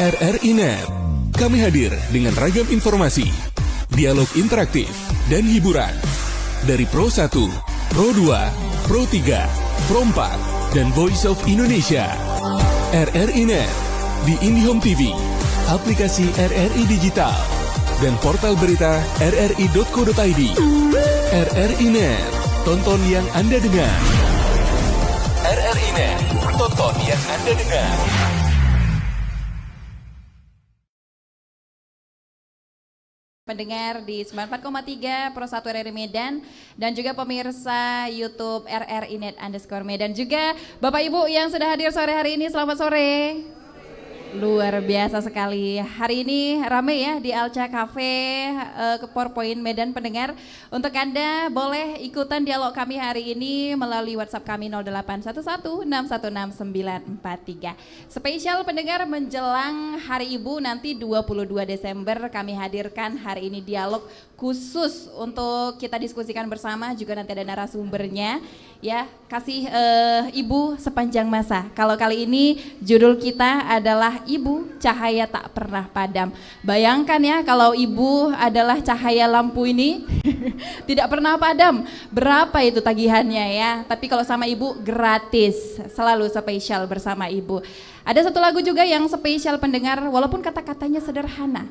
RRI Net. Kami hadir dengan ragam informasi, dialog interaktif, dan hiburan. Dari Pro 1, Pro 2, Pro 3, Pro 4, dan Voice of Indonesia. RRI Net di IndiHome TV, aplikasi RRI Digital, dan portal berita rri.co.id. RRI Net, tonton yang Anda dengar. RRI Net, tonton yang Anda dengar. Pendengar di 94,3 Pro 1 RRI Medan dan juga pemirsa YouTube RRI Net _Medan, juga Bapak Ibu yang sudah hadir sore hari ini, selamat sore. Luar biasa sekali. Hari ini ramai ya di Alca Cafe ke PowerPoint Medan. Pendengar, untuk Anda boleh ikutan dialog kami hari ini melalui WhatsApp kami 0811616943. Spesial pendengar menjelang Hari Ibu nanti 22 Desember kami hadirkan hari ini dialog khusus untuk kita diskusikan bersama, juga nanti ada narasumbernya ya, kasih ibu sepanjang masa. Kalau kali ini judul kita adalah Ibu Cahaya Tak Pernah Padam. Bayangkan ya kalau ibu adalah cahaya lampu ini tidak pernah padam, berapa itu tagihannya ya. Tapi kalau sama ibu gratis, selalu spesial bersama ibu. Ada satu lagu juga yang spesial pendengar, walaupun kata-katanya sederhana.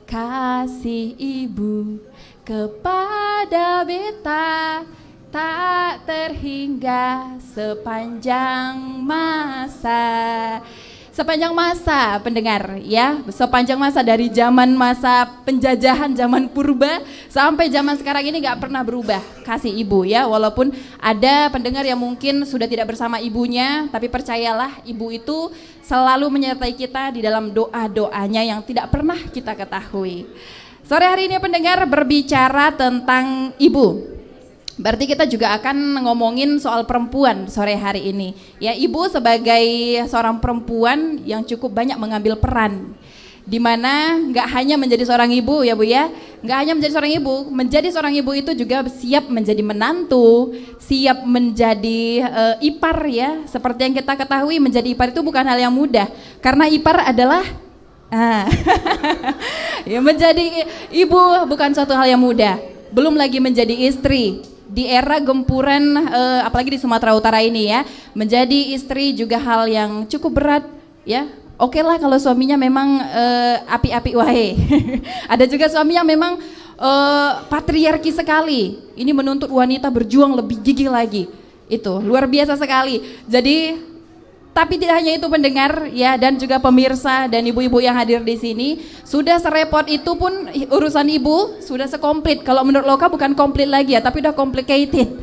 Kasih ibu kepada beta tak terhingga sepanjang masa. Sepanjang masa pendengar ya, sepanjang masa dari zaman masa penjajahan, zaman purba sampai zaman sekarang ini gak pernah berubah kasih ibu ya. Walaupun ada pendengar yang mungkin sudah tidak bersama ibunya, tapi percayalah ibu itu selalu menyertai kita di dalam doa-doanya yang tidak pernah kita ketahui. Sore hari ini pendengar berbicara tentang ibu. Berarti kita juga akan ngomongin soal perempuan sore hari ini. Ya, ibu sebagai seorang perempuan yang cukup banyak mengambil peran, di mana nggak hanya menjadi seorang ibu ya Bu ya, nggak hanya menjadi seorang ibu itu juga siap menjadi menantu, siap menjadi ipar ya. Seperti yang kita ketahui, menjadi ipar itu bukan hal yang mudah, karena ipar adalah ya, menjadi ibu bukan suatu hal yang mudah, belum lagi menjadi istri. Di era gempuran apalagi di Sumatera Utara ini ya, menjadi istri juga hal yang cukup berat ya. Oke lah kalau suaminya memang api-api wahe. Ada juga suami yang memang patriarki sekali. Ini menuntut wanita berjuang lebih gigih lagi. Itu luar biasa sekali. Jadi tapi tidak hanya itu pendengar ya, dan juga pemirsa dan ibu-ibu yang hadir di sini, sudah serepot itu pun urusan ibu sudah sekomplit. Kalau menurut Loka bukan komplit lagi ya, tapi udah complicated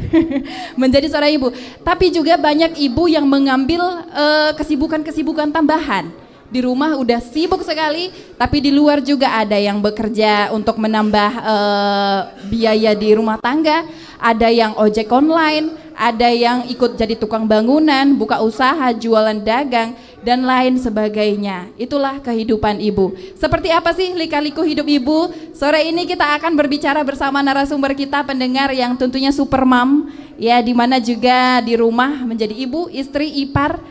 menjadi seorang ibu. Tapi juga banyak ibu yang mengambil kesibukan-kesibukan tambahan. Di rumah udah sibuk sekali, tapi di luar juga ada yang bekerja untuk menambah biaya di rumah tangga, ada yang ojek online, ada yang ikut jadi tukang bangunan, buka usaha, jualan dagang, dan lain sebagainya. Itulah kehidupan ibu. Seperti apa sih lika-liku hidup ibu? Sore ini kita akan berbicara bersama narasumber kita pendengar yang tentunya super mom, ya, di mana juga di rumah menjadi ibu, istri, ipar.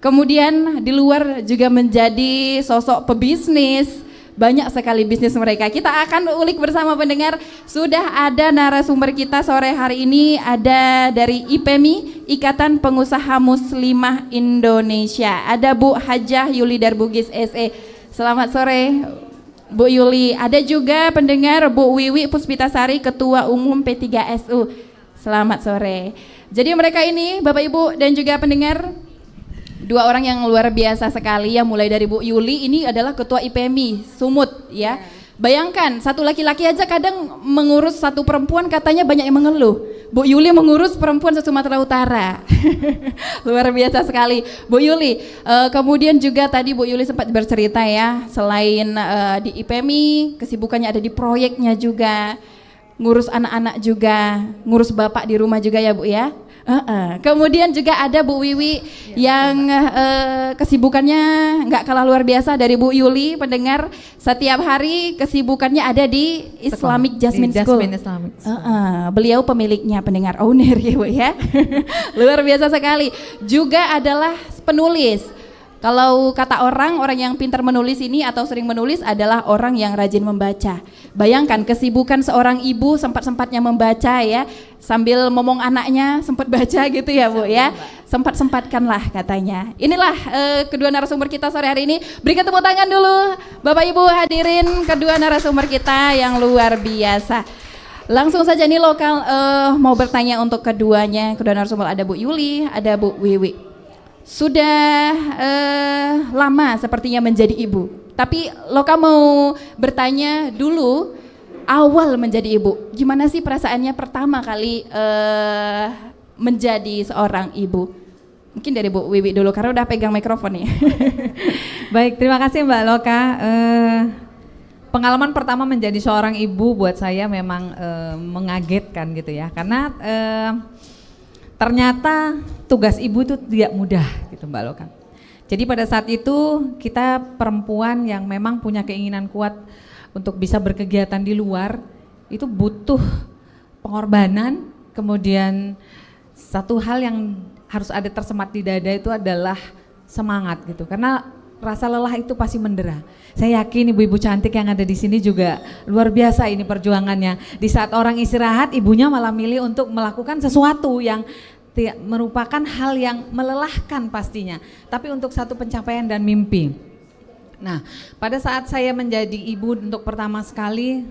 Kemudian di luar juga menjadi sosok pebisnis, banyak sekali bisnis mereka. Kita akan ulik bersama pendengar. Sudah ada narasumber kita sore hari ini, ada dari IPMI, Ikatan Pengusaha Muslimah Indonesia. Ada Bu Hajah Yuli Darbugis SE. Selamat sore Bu Yuli. Ada juga pendengar Bu Wiwi Puspitasari, Ketua Umum P3SU. Selamat sore. Jadi mereka ini Bapak Ibu dan juga pendengar, dua orang yang luar biasa sekali ya. Mulai dari Bu Yuli, ini adalah Ketua IPMI Sumut ya. Bayangkan satu laki-laki aja kadang mengurus satu perempuan katanya banyak yang mengeluh. Bu Yuli mengurus perempuan se-Sumatera Utara. Luar biasa sekali Bu Yuli. Kemudian juga tadi Bu Yuli sempat bercerita ya, selain di IPMI kesibukannya ada di proyeknya juga, ngurus anak-anak juga, ngurus bapak di rumah juga ya Bu ya. Kemudian juga ada Bu Wiwi yang kesibukannya nggak kalah luar biasa dari Bu Yuli. Pendengar, setiap hari kesibukannya ada di Islamic Jasmine School. Beliau pemiliknya, pendengar, owner ya Bu ya. Luar biasa sekali. Juga adalah penulis Kalau kata orang yang pintar menulis ini atau sering menulis adalah orang yang rajin membaca. Bayangkan kesibukan seorang ibu sempat-sempatnya membaca ya, sambil ngomong anaknya sempat baca gitu ya Bu ya. Sempat-sempatkanlah katanya. Inilah kedua narasumber kita sore hari ini. Berikan tepuk tangan dulu Bapak Ibu hadirin kedua narasumber kita yang luar biasa. Langsung saja nih lokal mau bertanya untuk keduanya. Kedua narasumber ada Bu Yuli, ada Bu Wiwi. Sudah lama sepertinya menjadi ibu. Tapi Loka mau bertanya dulu awal menjadi ibu. Gimana sih perasaannya pertama kali menjadi seorang ibu? Mungkin dari Bu Wiwi dulu karena udah pegang mikrofon nih. Baik, terima kasih Mbak Loka. Pengalaman pertama menjadi seorang ibu buat saya memang mengagetkan gitu ya. Karena ternyata tugas ibu itu tidak mudah gitu Mbak Loka. Jadi pada saat itu kita perempuan yang memang punya keinginan kuat untuk bisa berkegiatan di luar itu butuh pengorbanan. Kemudian satu hal yang harus ada tersemat di dada itu adalah semangat gitu. Karena rasa lelah itu pasti mendera. Saya yakin ibu-ibu cantik yang ada di sini juga luar biasa ini perjuangannya. Di saat orang istirahat, ibunya malah milih untuk melakukan sesuatu yang merupakan hal yang melelahkan pastinya. Tapi untuk satu pencapaian dan mimpi. Nah, pada saat saya menjadi ibu untuk pertama sekali,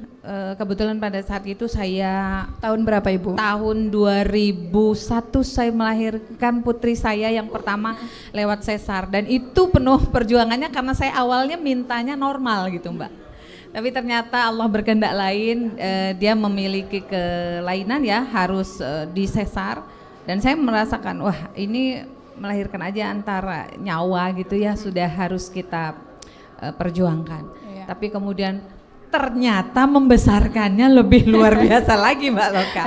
kebetulan pada saat itu saya Tahun berapa Ibu? Tahun 2001 saya melahirkan putri saya yang pertama lewat sesar, dan itu penuh perjuangannya karena saya awalnya mintanya normal gitu Mbak. Tapi ternyata Allah berkehendak lain, dia memiliki kelainan ya, harus disesar, dan saya merasakan wah ini melahirkan aja antara nyawa gitu ya, sudah harus kita perjuangkan. Iya. Tapi kemudian ternyata membesarkannya lebih luar biasa lagi Mbak Loka.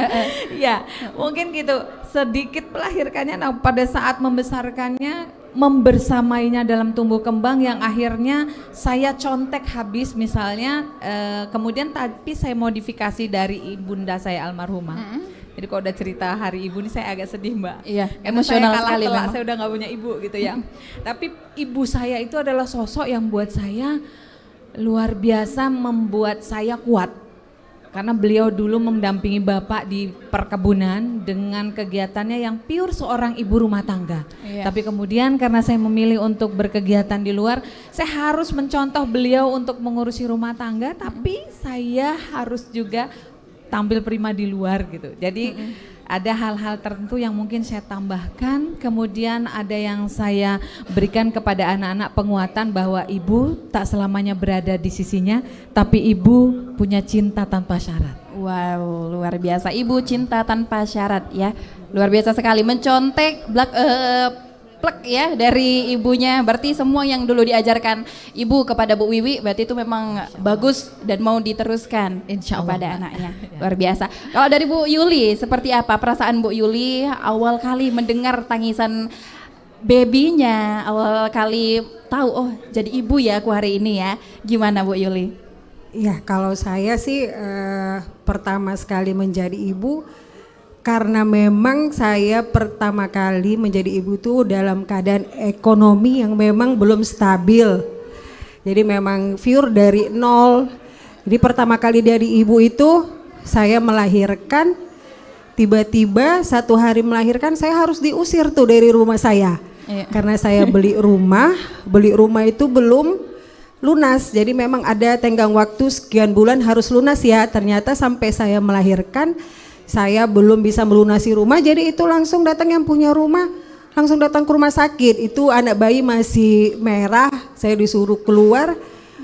Ya mungkin gitu, sedikit melahirkannya, nah pada saat membesarkannya membersamainya dalam tumbuh kembang yang akhirnya saya contek habis misalnya, kemudian tapi saya modifikasi dari ibunda saya almarhumah. Jadi kalau udah cerita hari ibu ini saya agak sedih Mbak. Iya, karena emosional saya kalah sekali telak, saya udah gak punya ibu gitu ya. Tapi ibu saya itu adalah sosok yang buat saya luar biasa, membuat saya kuat. Karena beliau dulu mendampingi bapak di perkebunan dengan kegiatannya yang pure seorang ibu rumah tangga. Iya. Tapi kemudian karena saya memilih untuk berkegiatan di luar, saya harus mencontoh beliau untuk mengurusi rumah tangga, tapi saya harus juga tampil prima di luar gitu. Jadi ada hal-hal tertentu yang mungkin saya tambahkan, kemudian ada yang saya berikan kepada anak-anak penguatan bahwa ibu tak selamanya berada di sisinya, tapi ibu punya cinta tanpa syarat. Wow, luar biasa. Ibu cinta tanpa syarat ya. Luar biasa sekali, mencontek plek ya dari ibunya. Berarti semua yang dulu diajarkan ibu kepada Bu Wiwi berarti itu memang bagus dan mau diteruskan kepada anaknya. Luar biasa. Kalau dari Bu Yuli, seperti apa perasaan Bu Yuli awal kali mendengar tangisan babynya, awal kali tahu oh jadi ibu ya aku hari ini ya. Gimana Bu Yuli? Ya kalau saya sih pertama sekali menjadi ibu karena memang saya pertama kali menjadi ibu tuh dalam keadaan ekonomi yang memang belum stabil. Jadi memang pure dari nol. Jadi pertama kali dari ibu itu saya melahirkan, tiba-tiba satu hari melahirkan saya harus diusir tuh dari rumah saya. Iya. Karena saya beli rumah itu belum lunas. Jadi memang ada tenggang waktu sekian bulan harus lunas ya. Ternyata sampai saya melahirkan saya belum bisa melunasi rumah, jadi itu langsung datang yang punya rumah, langsung datang ke rumah sakit. Itu anak bayi masih merah, saya disuruh keluar.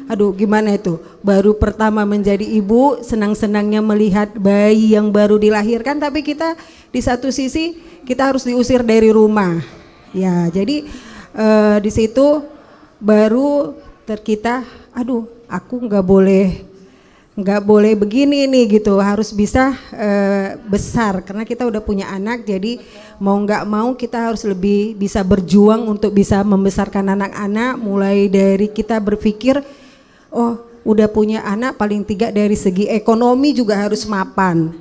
Aduh gimana itu, baru pertama menjadi ibu, senang-senangnya melihat bayi yang baru dilahirkan, tapi kita di satu sisi kita harus diusir dari rumah. Ya jadi di situ baru kita, aduh aku nggak boleh begini nih gitu, harus bisa besar karena kita udah punya anak. Jadi mau nggak mau kita harus lebih bisa berjuang untuk bisa membesarkan anak-anak. Mulai dari kita berpikir oh udah punya anak paling tidak dari segi ekonomi juga harus mapan.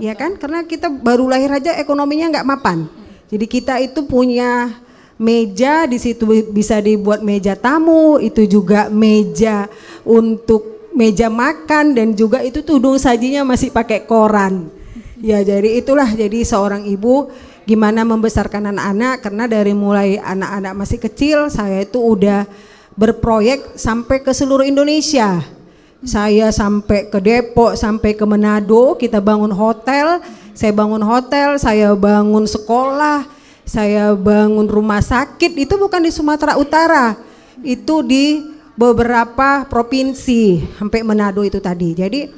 Ya kan, karena kita baru lahir aja ekonominya nggak mapan. Jadi kita itu punya meja di situ bisa dibuat meja tamu, itu juga meja untuk meja makan, dan juga itu tudung sajinya masih pakai koran. Ya, jadi itulah jadi seorang ibu gimana membesarkan anak-anak, karena dari mulai anak-anak masih kecil saya itu udah berproyek sampai ke seluruh Indonesia. Saya sampai ke Depok, sampai ke Manado, kita bangun hotel, saya bangun hotel, saya bangun sekolah, saya bangun rumah sakit, itu bukan di Sumatera Utara, itu di beberapa provinsi, sampai Manado itu tadi. Jadi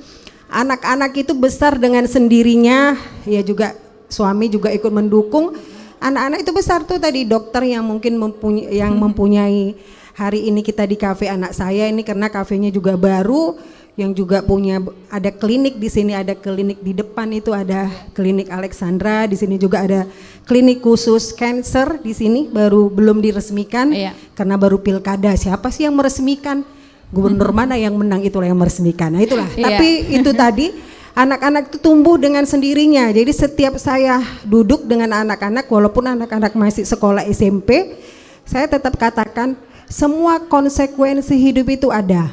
anak-anak itu besar dengan sendirinya, ya juga suami juga ikut mendukung. Anak-anak itu besar tuh tadi, dokter yang mungkin mempunyai hari ini kita di kafe anak saya ini, karena kafenya juga baru, yang juga punya ada klinik di sini, ada klinik di depan itu ada klinik Alexandra, di sini juga ada klinik khusus cancer di sini, baru belum diresmikan karena baru pilkada. Siapa sih yang meresmikan? Gubernur mana yang menang, itulah yang meresmikan. Nah itulah. Tapi itu tadi anak-anak itu tumbuh dengan sendirinya. Jadi setiap saya duduk dengan anak-anak, walaupun anak-anak masih sekolah SMP, saya tetap katakan semua konsekuensi hidup itu ada.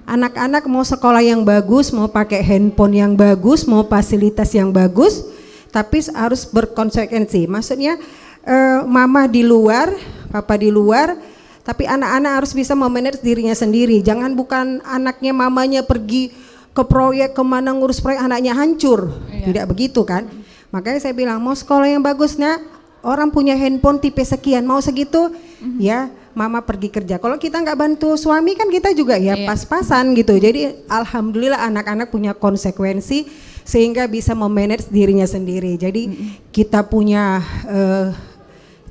Anak-anak mau sekolah yang bagus, mau pakai handphone yang bagus, mau fasilitas yang bagus, tapi harus berkonsekuensi. Maksudnya mama di luar, papa di luar, tapi anak-anak harus bisa memanage dirinya sendiri. Jangan bukan anaknya mamanya pergi ke proyek kemana ngurus proyek, anaknya hancur. Tidak begitu kan. Makanya saya bilang mau sekolah yang bagus, nak, orang punya handphone tipe sekian, mau segitu, ya mama pergi kerja. Kalau kita nggak bantu suami kan kita juga ya pas-pasan gitu. Jadi alhamdulillah anak-anak punya konsekuensi sehingga bisa memanage dirinya sendiri. Jadi kita punya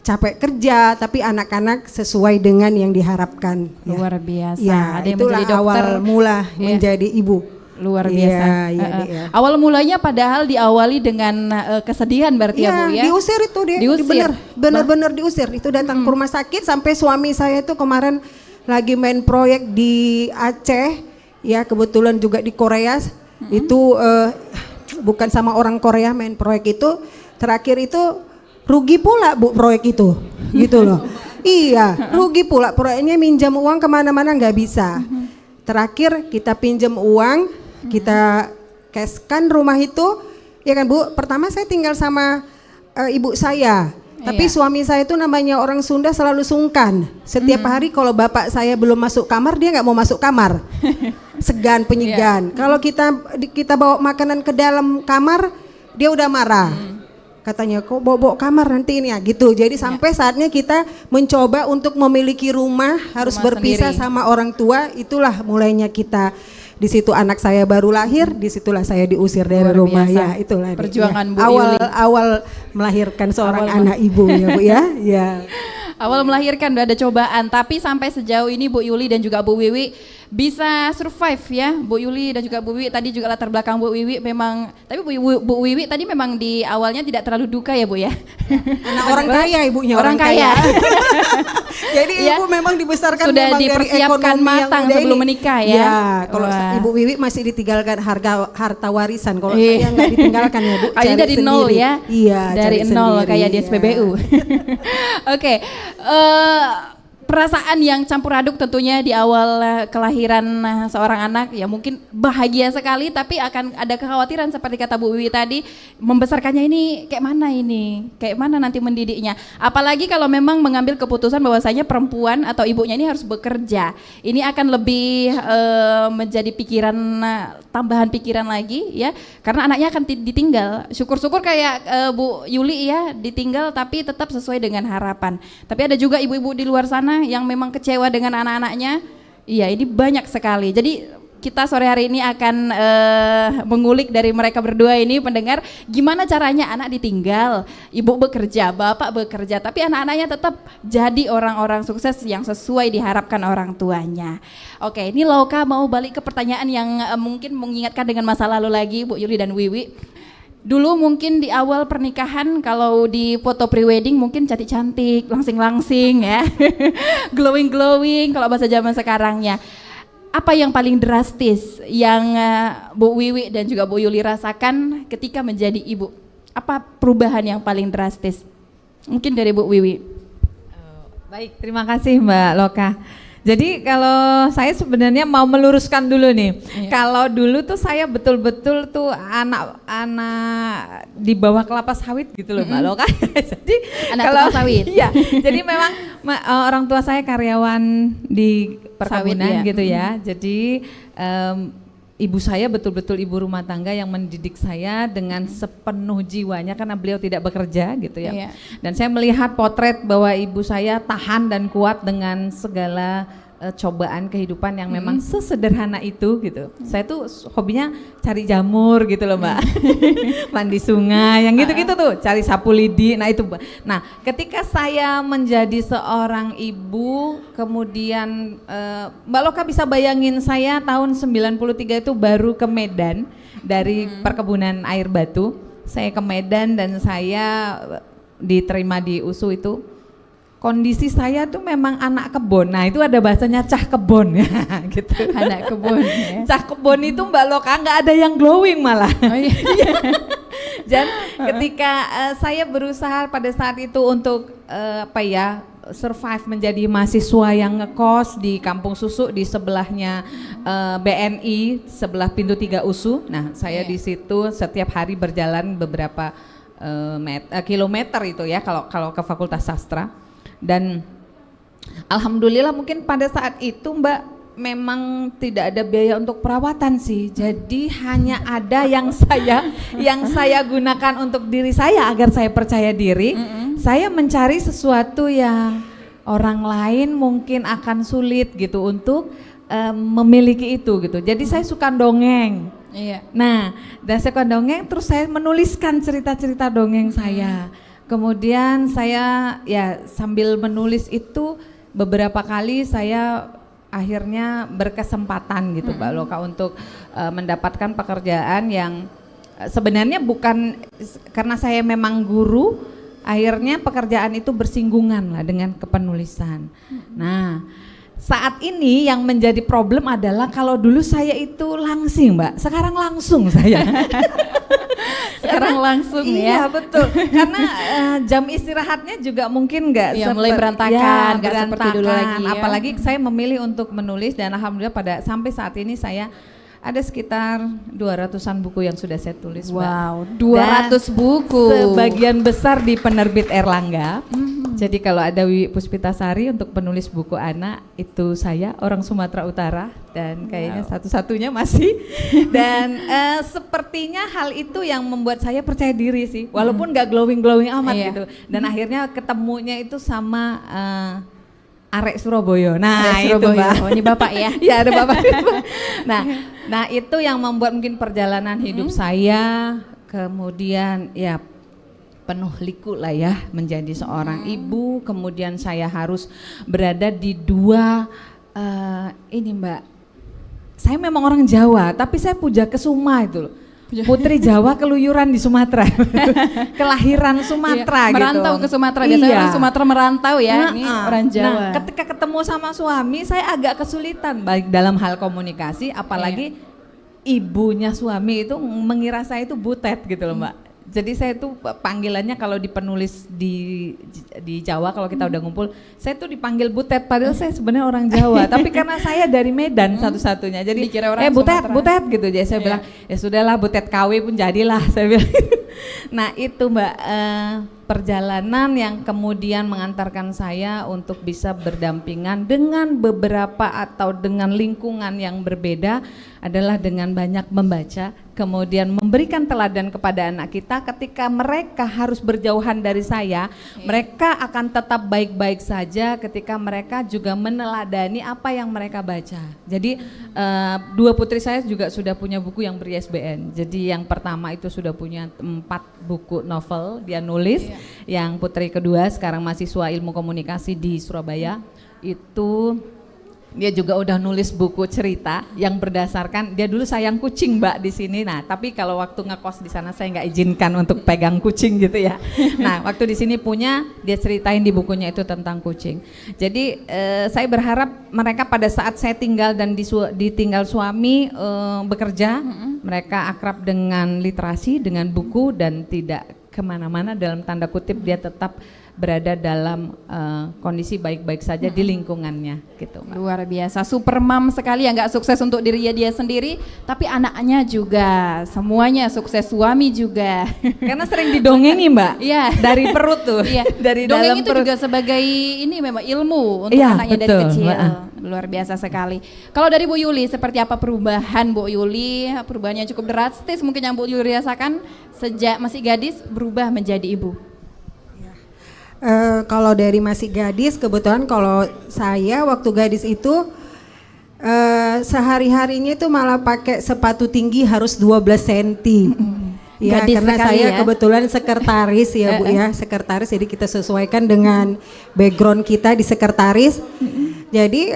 capek kerja, tapi anak-anak sesuai dengan yang diharapkan. Luar biasa. Ya, ada yang itulah menjadi dokter, awal mula menjadi ibu. Luar biasa. Awal mulanya padahal diawali dengan kesedihan berarti ya Bu ya. Diusir itu dia. Benar-benar diusir. Itu datang ke rumah sakit sampai suami saya itu kemarin lagi main proyek di Aceh, ya kebetulan juga di Korea. Itu bukan sama orang Korea main proyek itu. Terakhir itu rugi pula Bu proyek itu, gitu loh. Iya, rugi pula proyeknya, minjam uang kemana-mana nggak bisa. Terakhir kita pinjam uang, kita cashkan rumah itu, ya kan Bu. Pertama saya tinggal sama ibu saya, tapi suami saya itu namanya orang Sunda selalu sungkan. Setiap hari kalau bapak saya belum masuk kamar, dia nggak mau masuk kamar, segan penyegan. Kalau kita bawa makanan ke dalam kamar, dia udah marah. Katanya kok bawa kamar nanti ini ya gitu. Jadi sampai saatnya kita mencoba untuk memiliki rumah harus berpisah sendiri sama orang tua. Itulah mulainya kita. Di situ anak saya baru lahir, disitulah saya diusir dari rumah. Ya itulah perjuangan Bu awal Yuli. Awal melahirkan seorang anak ibu ya Bu ya. Ya. Awal melahirkan udah ada cobaan, tapi sampai sejauh ini Bu Yuli dan juga Bu Wiwi bisa survive ya. Bu Yuli dan juga Bu Wiwi tadi juga latar belakang Bu Wiwi memang, tapi Bu Wiwi tadi memang di awalnya tidak terlalu duka ya Bu ya. Anak orang kaya ibunya, orang kaya. Jadi ibu memang dibesarkan sudah memang dipersiapkan dari matang sebelum menikah ya. Ya, kalau Ibu Wiwi masih ditinggalkan harta warisan, kalau saya nggak ditinggalkan ya Bu. Ini dari sendiri. Nol ya. Iya, dari nol sendiri, kayak di SPBU. Oke. Perasaan yang campur aduk tentunya di awal kelahiran seorang anak, ya mungkin bahagia sekali, tapi akan ada kekhawatiran seperti kata Bu Wiwi tadi, membesarkannya ini kayak mana nanti mendidiknya, apalagi kalau memang mengambil keputusan bahwasanya perempuan atau ibunya ini harus bekerja, ini akan lebih menjadi pikiran, tambahan pikiran lagi ya, karena anaknya akan ditinggal. Syukur-syukur kayak Bu Yuli ya, ditinggal tapi tetap sesuai dengan harapan. Tapi ada juga ibu-ibu di luar sana yang memang kecewa dengan anak-anaknya. Iya, ini banyak sekali. Jadi kita sore hari ini akan mengulik dari mereka berdua ini, pendengar, gimana caranya anak ditinggal, ibu bekerja, bapak bekerja, tapi anak-anaknya tetap jadi orang-orang sukses yang sesuai diharapkan orang tuanya. Oke, ini Loka mau balik ke pertanyaan yang mungkin mengingatkan dengan masa lalu lagi, Bu Yuli dan Wiwi. Dulu mungkin di awal pernikahan kalau di foto prewedding mungkin cantik-cantik, langsing-langsing ya. Glowing-glowing kalau bahasa zaman sekarangnya. Apa yang paling drastis yang Bu Wiwi dan juga Bu Yuli rasakan ketika menjadi ibu? Apa perubahan yang paling drastis? Mungkin dari Bu Wiwi. Baik, terima kasih Mbak Loka. Jadi kalau saya sebenarnya mau meluruskan dulu nih. Kalau dulu tuh saya betul-betul tuh anak di bawah kelapa sawit gitu loh Mbak Loka. Jadi Anak kalau tukang sawit. Iya. Jadi memang orang tua saya karyawan di perkebunan Sawit, gitu ya. Jadi ibu saya betul-betul ibu rumah tangga yang mendidik saya dengan sepenuh jiwanya karena beliau tidak bekerja gitu ya. Iya. Dan saya melihat potret bahwa ibu saya tahan dan kuat dengan segala cobaan kehidupan yang memang sesederhana itu gitu. Saya tuh hobinya cari jamur gitu loh Mbak. Mandi sungai yang gitu-gitu tuh, cari sapu lidi. Nah itu. Nah, ketika saya menjadi seorang ibu, kemudian Mbak Loka bisa bayangin saya tahun 93 itu baru ke Medan dari perkebunan air batu. Saya ke Medan dan saya diterima di USU itu. Kondisi saya tuh memang anak kebon. Nah itu ada bahasanya cah kebon ya gitu. Anak kebun ya. Cah kebon itu Mbak Loka nggak ada yang glowing malah. Oh, iya. Dan ketika saya berusaha pada saat itu untuk survive menjadi mahasiswa yang ngekos di Kampung Susu di sebelahnya BNI, sebelah pintu 3 USU. Nah saya di situ setiap hari berjalan beberapa kilometer itu ya kalau ke Fakultas Sastra. Dan alhamdulillah mungkin pada saat itu Mbak memang tidak ada biaya untuk perawatan sih. Jadi hanya ada yang saya gunakan untuk diri saya agar saya percaya diri. Saya mencari sesuatu yang orang lain mungkin akan sulit gitu untuk memiliki itu gitu. Jadi saya suka dongeng. Iya. Nah, dan saya suka dongeng terus saya menuliskan cerita-cerita dongeng saya. Kemudian saya ya sambil menulis itu beberapa kali saya akhirnya berkesempatan gitu Mbak Loka untuk mendapatkan pekerjaan yang sebenarnya bukan karena saya memang guru, akhirnya pekerjaan itu bersinggungan lah dengan kepenulisan. Nah, saat ini yang menjadi problem adalah kalau dulu saya itu langsing Mbak, sekarang langsung saya. Sekarang langsung iya, ya. betul. Karena jam istirahatnya juga mungkin nggak mulai berantakan, nggak seperti dulu lagi ya. Apalagi saya memilih untuk menulis dan alhamdulillah sampai saat ini saya ada sekitar 200-an buku yang sudah saya tulis. Wow, Mbak. 200 buku. Sebagian besar di penerbit Erlangga. Jadi kalau ada Wiwi Puspitasari untuk penulis buku anak, itu saya orang Sumatera Utara dan kayaknya satu-satunya masih. Dan sepertinya hal itu yang membuat saya percaya diri sih, walaupun nggak glowing amat gitu. Dan akhirnya ketemunya itu sama Arek Surabaya. Nah, itu Mbak. Oh, ini Bapak ya. Ya, ada Bapak. Nah, itu yang membuat mungkin perjalanan hidup saya kemudian ya penuh liku lah ya menjadi seorang ibu. Kemudian saya harus berada di dua ini Mbak. Saya memang orang Jawa, tapi saya puja kesuma itu loh. Putri Jawa keluyuran di Sumatera. Kelahiran Sumatera gitu. Merantau ke Sumatera, biasanya orang Sumatera merantau ya, ini orang Jawa. Nah, ketika ketemu sama suami saya agak kesulitan baik dalam hal komunikasi, apalagi ibunya suami itu mengira saya itu butet gitu loh Mbak. Jadi saya tuh panggilannya kalau dipenulis di Jawa kalau kita udah ngumpul, saya tuh dipanggil butet padahal saya sebenarnya orang Jawa, tapi karena saya dari Medan satu-satunya, jadi butet gitu, jadi saya bilang ya sudahlah butet KW pun jadilah saya bilang. Nah itu Mbak perjalanan yang kemudian mengantarkan saya untuk bisa berdampingan dengan beberapa atau dengan lingkungan yang berbeda adalah dengan banyak membaca, kemudian memberikan teladan kepada anak kita ketika mereka harus berjauhan dari saya, mereka akan tetap baik-baik saja ketika mereka juga meneladani apa yang mereka baca. Jadi dua putri saya juga sudah punya buku yang ber-ISBN. Jadi yang pertama itu sudah punya 4 buku novel, dia nulis. Yang putri kedua sekarang mahasiswa ilmu komunikasi di Surabaya, itu dia juga udah nulis buku cerita yang berdasarkan, dia dulu sayang kucing Mbak di sini. Nah, tapi kalau waktu ngekos di sana saya nggak izinkan untuk pegang kucing gitu ya. Nah, waktu di sini punya, dia ceritain di bukunya itu tentang kucing. Jadi saya berharap mereka pada saat saya tinggal dan ditinggal suami bekerja, mereka akrab dengan literasi, dengan buku dan tidak kemana-mana dalam tanda kutip, dia tetap berada dalam kondisi baik-baik saja di lingkungannya gitu, Mbak. Luar biasa, super mom sekali ya, nggak sukses untuk dirinya dia sendiri, tapi anaknya juga, semuanya sukses, suami juga. Karena sering didongengi, Mbak. Iya. Dari perut tuh. Iya. Dari Dongeng dalam itu perut. juga sebagai ini memang ilmu untuk Iya, anaknya dari betul, kecil. Mbak. Luar biasa sekali. Kalau dari Bu Yuli, seperti apa perubahan Bu Yuli? Perubahan yang cukup drastis mungkin yang Bu Yuli rasakan sejak masih gadis berubah menjadi ibu. Kalau dari masih gadis, kebetulan kalau saya waktu gadis itu sehari-harinya itu malah pakai sepatu tinggi harus 12 cm. Ya, Gadis karena sekali saya ya. kebetulan sekretaris ya Bu ya, sekretaris, jadi kita sesuaikan dengan background kita di sekretaris. Jadi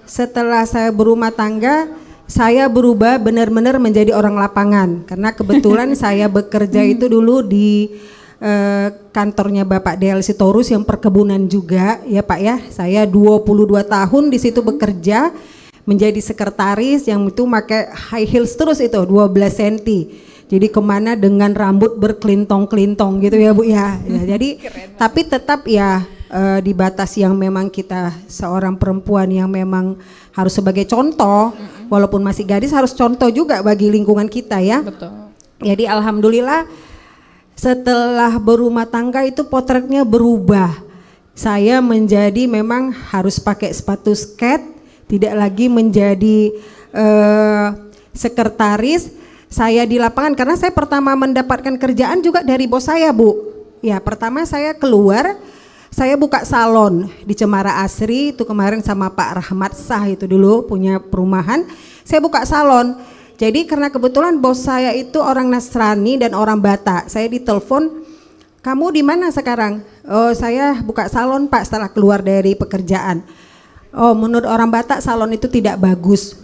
setelah saya berumah tangga, saya berubah benar-benar menjadi orang lapangan karena kebetulan saya bekerja itu dulu di kantornya Bapak DL Sitorus yang perkebunan juga ya Pak ya. Saya 22 tahun di situ bekerja menjadi sekretaris yang itu pakai high heels terus itu 12 cm. Jadi kemana dengan rambut berkelintong-kelintong gitu ya Bu ya. Jadi tapi tetap ya di batas yang memang kita seorang perempuan yang memang harus sebagai contoh, walaupun masih gadis harus contoh juga bagi lingkungan kita ya. Betul. Jadi alhamdulillah setelah berumah tangga itu potretnya berubah. Saya menjadi memang harus pakai sepatu skate, tidak lagi menjadi sekretaris. Saya di lapangan karena saya pertama mendapatkan kerjaan juga dari bos saya Bu. Ya pertama saya keluar, saya buka salon di Cemara Asri itu kemarin sama Pak Rahmat Sah itu dulu punya perumahan. Saya buka salon. Jadi karena kebetulan bos saya itu orang Nasrani dan orang Batak. Saya ditelepon, kamu di mana sekarang? Oh saya buka salon Pak setelah keluar dari pekerjaan. Oh menurut orang Batak salon itu tidak bagus.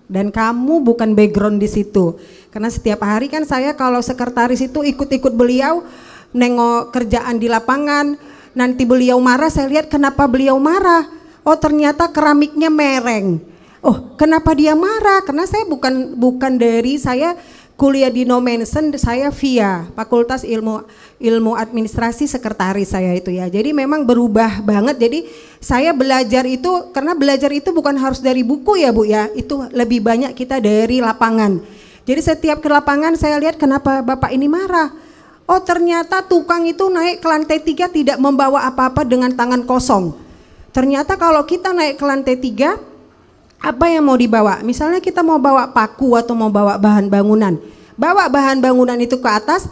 Dan kamu bukan background di situ. Karena setiap hari kan saya kalau sekretaris itu ikut-ikut beliau nengok kerjaan di lapangan. Nanti beliau marah, saya lihat kenapa beliau marah. Oh ternyata keramiknya mereng. Oh kenapa dia marah? Karena saya bukan dari saya kuliah di Nomensen, saya via Fakultas Ilmu Administrasi Sekretaris saya itu ya. Jadi memang berubah banget. Jadi saya belajar itu karena belajar itu bukan harus dari buku ya Bu ya. Itu lebih banyak kita dari lapangan. Jadi setiap ke lapangan saya lihat kenapa Bapak ini marah. Oh ternyata tukang itu naik ke lantai 3 tidak membawa apa-apa dengan tangan kosong. Ternyata kalau kita naik ke lantai 3, apa yang mau dibawa? Misalnya kita mau bawa paku atau mau bawa bahan bangunan. Bawa bahan bangunan itu ke atas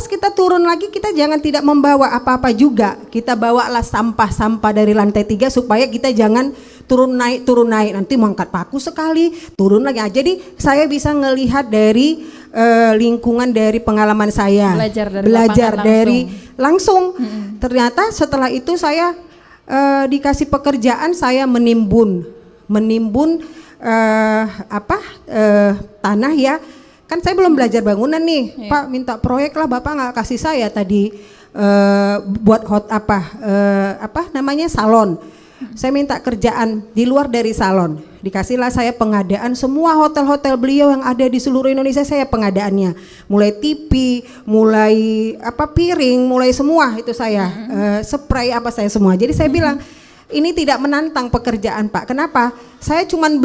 kita turun lagi, kita jangan tidak membawa apa-apa juga. Kita bawalah sampah-sampah dari lantai 3 supaya kita jangan turun naik, nanti mengangkat paku sekali, turun lagi. Nah, jadi saya bisa ngelihat dari lingkungan dari pengalaman saya. Belajar dari langsung. Ternyata setelah itu saya dikasih pekerjaan, saya menimbun tanah ya. Kan saya belum belajar bangunan nih, Pak minta proyek lah, Bapak nggak kasih saya tadi buat salon. Saya minta kerjaan di luar dari salon, dikasihlah saya pengadaan semua hotel-hotel beliau yang ada di seluruh Indonesia, saya pengadaannya, mulai TV, mulai piring, mulai semua itu saya, spray saya semua. Jadi saya bilang ini tidak menantang pekerjaan Pak. Kenapa? Saya cuman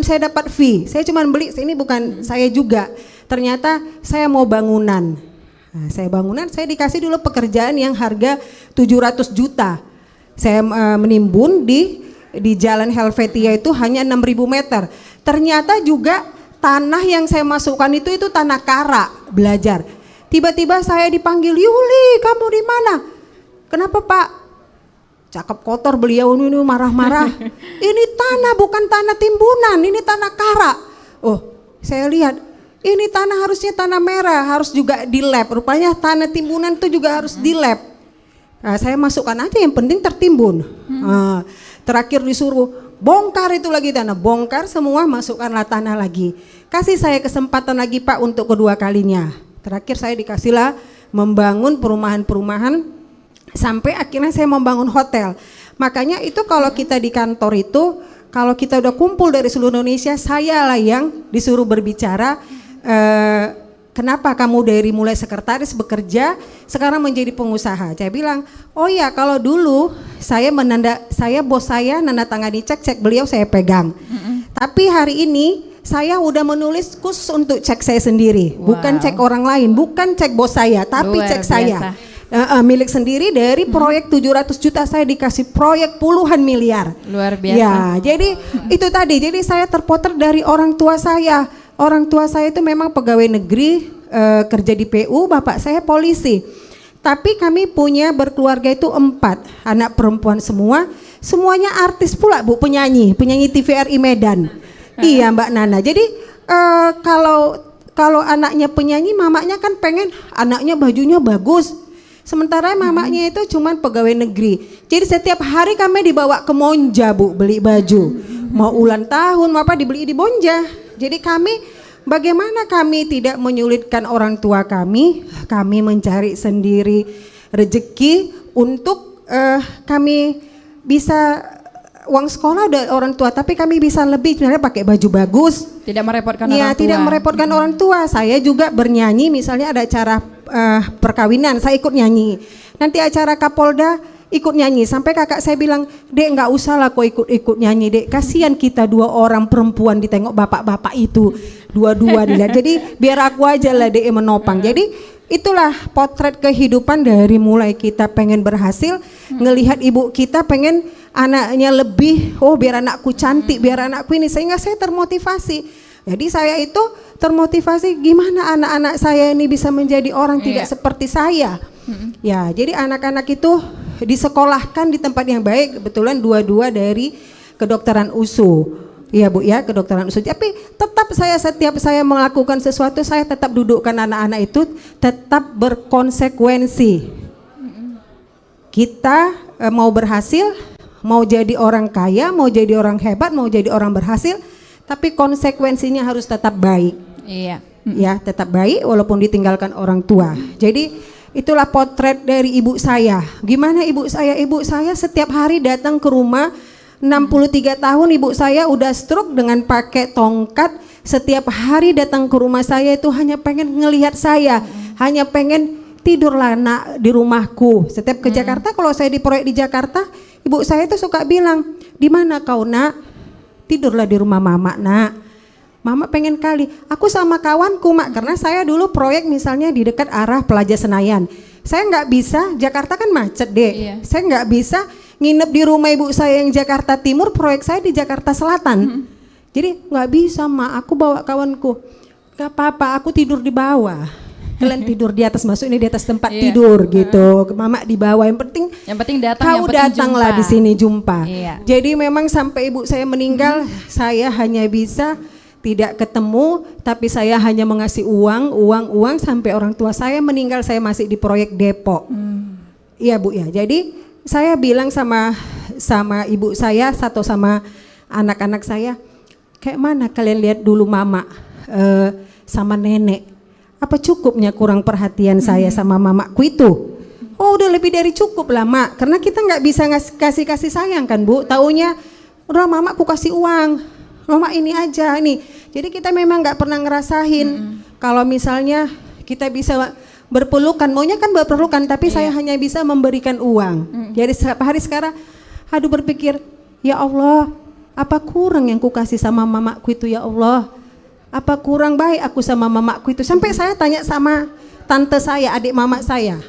saya dapat fee. Saya cuman beli, ini bukan saya juga. Ternyata saya mau bangunan. Nah, saya dikasih dulu pekerjaan yang harga 700 juta. Saya menimbun di Jalan Helvetia itu hanya 6.000 meter. Ternyata juga tanah yang saya masukkan itu tanah kara, belajar. Tiba-tiba saya dipanggil, "Yuli, kamu di mana?" "Kenapa Pak?" Cakep kotor beliau ini marah-marah. "Ini tanah bukan tanah timbunan, ini tanah kara." Oh, saya lihat ini tanah harusnya tanah merah, harus juga di lab. Rupanya tanah timbunan itu juga harus di lab. Nah, saya masukkan aja yang penting tertimbun. Nah, terakhir disuruh bongkar itu lagi tanah, bongkar semua, masukkanlah tanah lagi. Kasih saya kesempatan lagi Pak untuk kedua kalinya. Terakhir saya dikasihlah membangun perumahan-perumahan. Sampai akhirnya saya membangun hotel. Makanya itu kalau kita di kantor itu, kalau kita udah kumpul dari seluruh Indonesia, saya lah yang disuruh berbicara kenapa kamu dari mulai sekretaris bekerja sekarang menjadi pengusaha? Saya bilang, oh ya kalau dulu bos saya nandatangani cek beliau saya pegang. Tapi hari ini saya udah menulis khusus untuk cek saya sendiri, bukan cek orang lain, bukan cek bos saya, tapi Luar cek biasa. saya. Milik sendiri dari proyek 700 juta saya dikasih proyek puluhan miliar. Luar biasa. Ya, jadi itu tadi. Jadi saya terpotret dari orang tua saya. Orang tua saya itu memang pegawai negeri, kerja di PU, bapak saya polisi. Tapi kami punya berkeluarga itu 4 anak perempuan semua, semuanya artis pula Bu, penyanyi TVRI Medan. Iya Mbak Nana. Jadi kalau anaknya penyanyi, mamanya kan pengen anaknya bajunya bagus. Sementara mamanya itu cuman pegawai negeri. Jadi setiap hari kami dibawa ke Monja Bu, beli baju. Mau ulang tahun, mau apa dibeli di Monja. Jadi bagaimana kami tidak menyulitkan orang tua kami mencari sendiri rezeki untuk kami bisa uang sekolah udah orang tua, tapi kami bisa lebih sebenarnya pakai baju bagus. Tidak merepotkan Ya, orang tua. tidak merepotkan orang tua. Saya juga bernyanyi, misalnya ada acara perkawinan, saya ikut nyanyi. Nanti acara Kapolda ikut nyanyi. Sampai kakak saya bilang, Dek nggak usah lah kau ikut nyanyi Dek. Kasihan kita 2 orang perempuan ditengok bapak-bapak itu dua-dua dilihat. Jadi biar aku aja lah Dek menopang. Jadi itulah potret kehidupan dari mulai kita pengen berhasil, ngelihat ibu kita pengen anaknya lebih, oh biar anakku cantik, biar anakku ini, sehingga saya termotivasi. Jadi saya itu termotivasi gimana anak-anak saya ini bisa menjadi orang tidak seperti saya. Ya, jadi anak-anak itu disekolahkan di tempat yang baik, kebetulan 2 dari kedokteran USU. Iya Bu ya, kedokteran USU. Tapi tetap setiap saya melakukan sesuatu, saya tetap dudukkan anak-anak itu tetap berkonsekuensi. Kita mau berhasil, mau jadi orang kaya, mau jadi orang hebat, mau jadi orang berhasil, tapi konsekuensinya harus tetap baik. Iya. Ya, tetap baik walaupun ditinggalkan orang tua. Jadi itulah potret dari ibu saya. Gimana ibu saya? Ibu saya setiap hari datang ke rumah. 63 tahun ibu saya udah stroke dengan pakai tongkat. Setiap hari datang ke rumah saya itu hanya pengen ngelihat saya, hanya pengen tidurlah nak di rumahku. Setiap ke Jakarta, kalau saya di proyek di Jakarta, ibu saya itu suka bilang, di mana kau nak? Tidurlah di rumah mama nak. Mama pengen kali. Aku sama kawanku mak, karena saya dulu proyek misalnya di dekat arah Plaza Senayan. Saya nggak bisa, Jakarta kan macet deh. Iya. Saya nggak bisa nginep di rumah ibu saya yang Jakarta Timur, proyek saya di Jakarta Selatan. Jadi nggak bisa mak, aku bawa kawanku. Gak apa-apa, aku tidur di bawah. Kalian tidur di atas, masuk ini di atas tempat tidur gitu. Mama di bawah, yang penting datang, kau datanglah di sini jumpa. Iya. Jadi memang sampai ibu saya meninggal, saya hanya bisa tidak ketemu, tapi saya hanya mengasih uang sampai orang tua saya meninggal, saya masih di proyek Depok. Iya Bu ya. Jadi saya bilang sama ibu saya atau sama anak-anak saya, kayak mana kalian lihat dulu mama sama nenek, apa cukupnya kurang perhatian saya sama mamaku itu? Oh udah lebih dari cukup lah mak, karena kita nggak bisa kasih sayang kan Bu, taunya udah mamaku kasih uang, mama ini aja nih. Jadi kita memang nggak pernah ngerasain kalau misalnya kita bisa berpelukan, maunya kan berpelukan, tapi saya hanya bisa memberikan uang. Jadi setiap hari sekarang, aduh berpikir, ya Allah, apa kurang yang ku kasih sama mamaku itu ya Allah? Apa kurang baik aku sama mamaku itu? Sampai saya tanya sama tante saya, adik mama saya.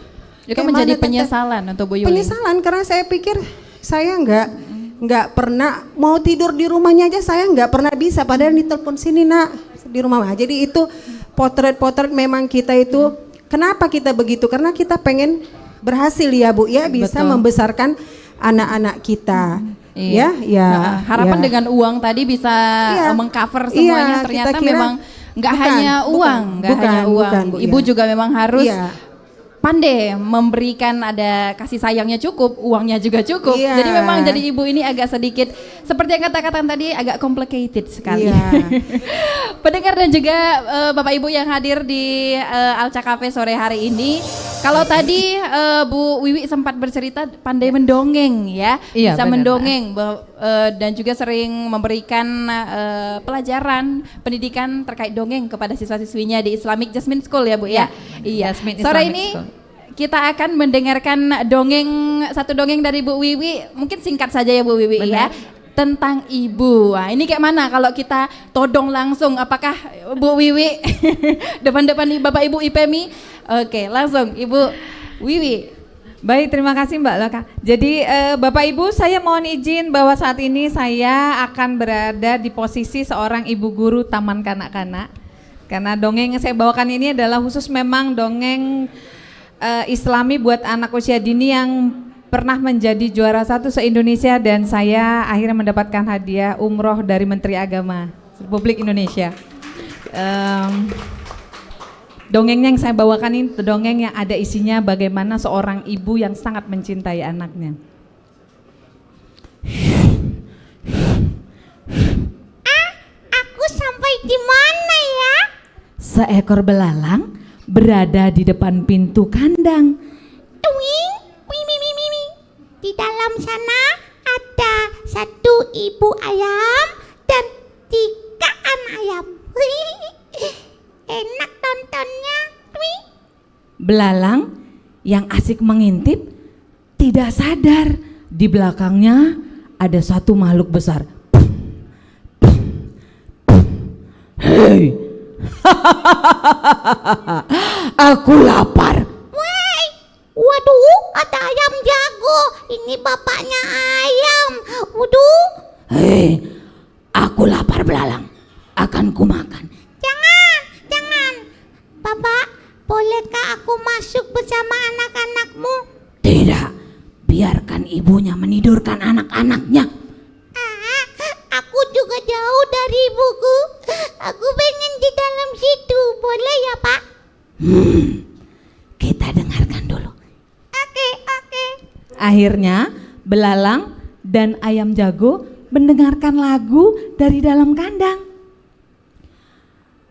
Itu Kayak menjadi mana, Tante? penyesalan untuk Bu Yuli. Penyesalan karena saya pikir saya nggak pernah mau tidur di rumahnya aja, saya nggak pernah bisa. Padahal ditelepon sini nak di rumah. Jadi itu potret-potret memang kita itu. Kenapa kita begitu? Karena kita pengen berhasil ya Bu ya, bisa membesarkan anak-anak kita. Iya. Ya. Harapan ya. dengan uang tadi bisa mengcover Iya, semuanya. Ternyata kita kira memang nggak hanya uang, nggak hanya uang. bukan, Bu, Ibu ya. juga memang harus Iya. pandai memberikan, ada kasih sayangnya cukup, uangnya juga cukup. Iya. Jadi memang jadi ibu ini agak sedikit seperti yang kata-kata tadi, agak complicated sekali. Iya. Pendengar dan juga Bapak Ibu yang hadir di Alca Cafe sore hari ini, Kalau tadi Bu Wiwi sempat bercerita pandai mendongeng ya, Iya, bisa benar, mendongeng dan juga sering memberikan pelajaran pendidikan terkait dongeng kepada siswa-siswinya di Islamic Jasmine School ya Bu ya. Iya. Jasmine Sore Islamic ini School. kita akan mendengarkan satu dongeng dari Bu Wiwi, mungkin singkat saja ya Bu Wiwi ya. Benar. Tentang ibu. Nah, ini kayak mana kalau kita todong langsung? Apakah Bu Wiwi depan-depan Bapak Ibu IPMI? Oke, langsung Ibu Wiwi. Baik, terima kasih Mbak Loka. Jadi Bapak Ibu, saya mohon izin bahwa saat ini saya akan berada di posisi seorang ibu guru taman kanak-kanak. Karena dongeng yang saya bawakan ini adalah khusus memang dongeng Islami buat anak usia dini yang pernah menjadi juara 1 se-Indonesia dan saya akhirnya mendapatkan hadiah umroh dari Menteri Agama Republik Indonesia. Dongengnya yang saya bawakan ini dongeng yang ada isinya bagaimana seorang ibu yang sangat mencintai anaknya. Aku sampai di mana ya? Seekor belalang berada di depan pintu kandang. Tuing, mimi. Di dalam sana ada 1 ibu ayam dan 3 anak ayam. Enak nontonnya. Tuing. Belalang yang asik mengintip tidak sadar di belakangnya ada satu makhluk besar. Hei, aku lapar. Waduh, ada ayam jago. Ini bapaknya ayam. Waduh. Hei, aku lapar belalang. Akan kumakan. Jangan. Bapak, bolehkah aku masuk bersama anak-anakmu? Tidak, biarkan ibunya menidurkan anak-anaknya. Aku juga jauh dari ibuku. Aku pengen di dalam situ. Boleh ya, Pak? Kita dengarkan dulu. Oke. Akhirnya belalang dan ayam jago mendengarkan lagu dari dalam kandang.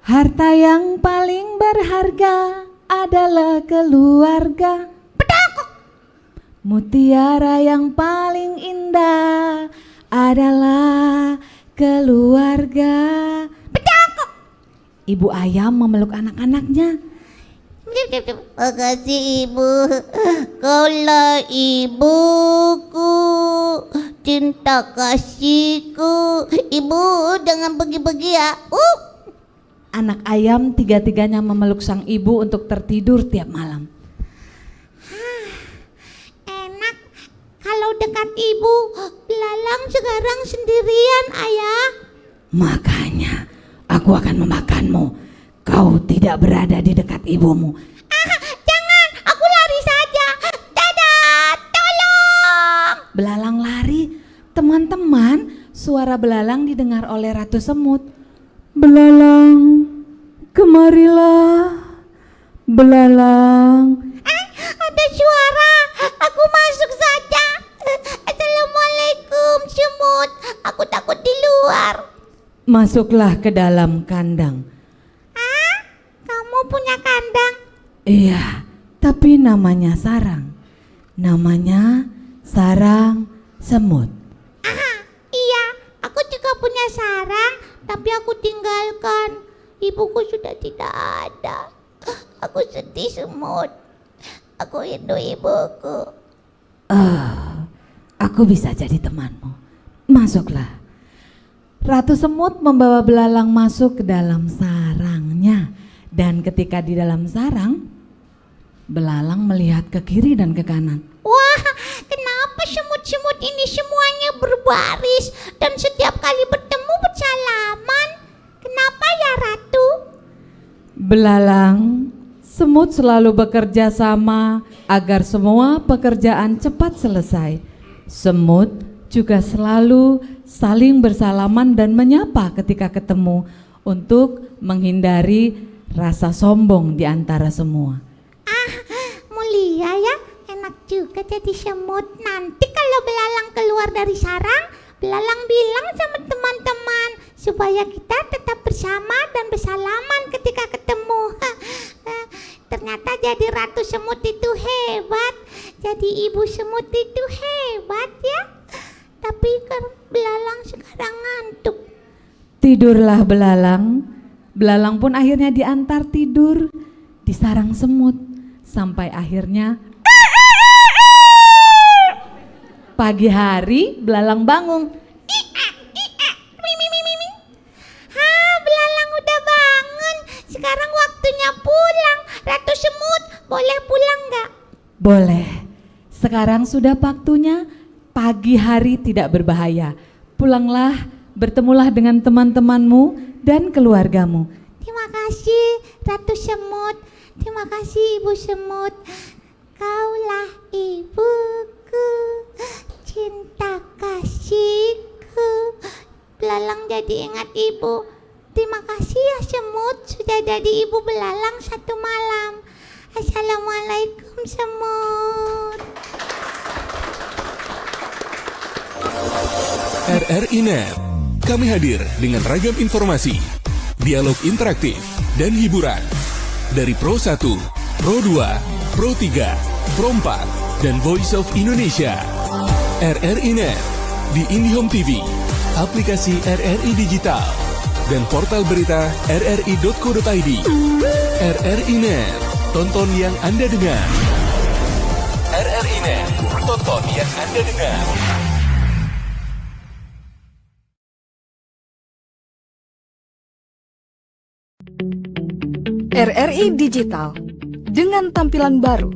Harta yang paling berharga adalah keluarga. Mutiara yang paling indah adalah keluarga. Ibu ayam memeluk anak-anaknya. Makasih ibu, kaulah ibuku, cinta kasihku. Ibu jangan pergi-pergi ya. Anak ayam tiga-tiganya memeluk sang ibu untuk tertidur tiap malam. Enak kalau dekat ibu. Belalang sekarang sendirian, ayah. Makanya aku akan memakanmu. Kau tidak berada di dekat ibumu. Jangan, aku lari saja. Dadah, tolong. Belalang lari. Teman-teman, suara belalang didengar oleh Ratu Semut. Belalang, kemarilah. Belalang. Ada suara. Aku masuk saja. Assalamualaikum, semut. Aku takut di luar. Masuklah ke dalam kandang. Kamu punya kandang? Iya, tapi namanya sarang. Namanya sarang semut. Iya, aku juga punya sarang, tapi aku tinggalkan. Ibuku sudah tidak ada. Aku sedih, semut. Aku rindu ibuku. Aku bisa jadi temanmu. Masuklah. Ratu Semut membawa belalang masuk ke dalam sarangnya. Dan ketika di dalam sarang, belalang melihat ke kiri dan ke kanan. Wah, kenapa semut-semut ini semuanya berbaris dan setiap kali bertemu bersalaman? Kenapa ya, Ratu? Belalang, semut selalu bekerja sama agar semua pekerjaan cepat selesai. Semut juga selalu saling bersalaman dan menyapa ketika ketemu untuk menghindari rasa sombong di antara semua. Mulia ya, enak juga jadi semut. Nanti kalau belalang keluar dari sarang, belalang bilang sama teman-teman supaya kita tetap bersama dan bersalaman ketika ketemu. ternyata jadi ratu semut itu hebat. Jadi ibu semut itu hebat ya. Tapi kan belalang sekarang ngantuk. Tidurlah belalang. Belalang pun akhirnya diantar tidur di sarang semut. Sampai akhirnya pagi hari belalang bangun. Belalang udah bangun. Sekarang waktunya pulang. Ratu semut, boleh pulang nggak? Boleh. Sekarang sudah waktunya. Pagi hari tidak berbahaya. Pulanglah, bertemulah dengan teman-temanmu dan keluargamu. Terima kasih Ratu Semut. Terima kasih Ibu Semut. Kaulah ibuku, cinta kasihku. Belalang jadi ingat ibu. Terima kasih ya Semut, sudah jadi ibu belalang satu malam. Assalamualaikum Semut. RRI Net, kami hadir dengan ragam informasi, dialog interaktif, dan hiburan. Dari Pro 1, Pro 2, Pro 3, Pro 4, dan Voice of Indonesia. RRI Net, di IndiHome TV, aplikasi RRI Digital, dan portal berita rri.co.id. RRI Net, tonton yang Anda dengar. RRI Net, tonton yang Anda dengar. RRI Digital dengan tampilan baru,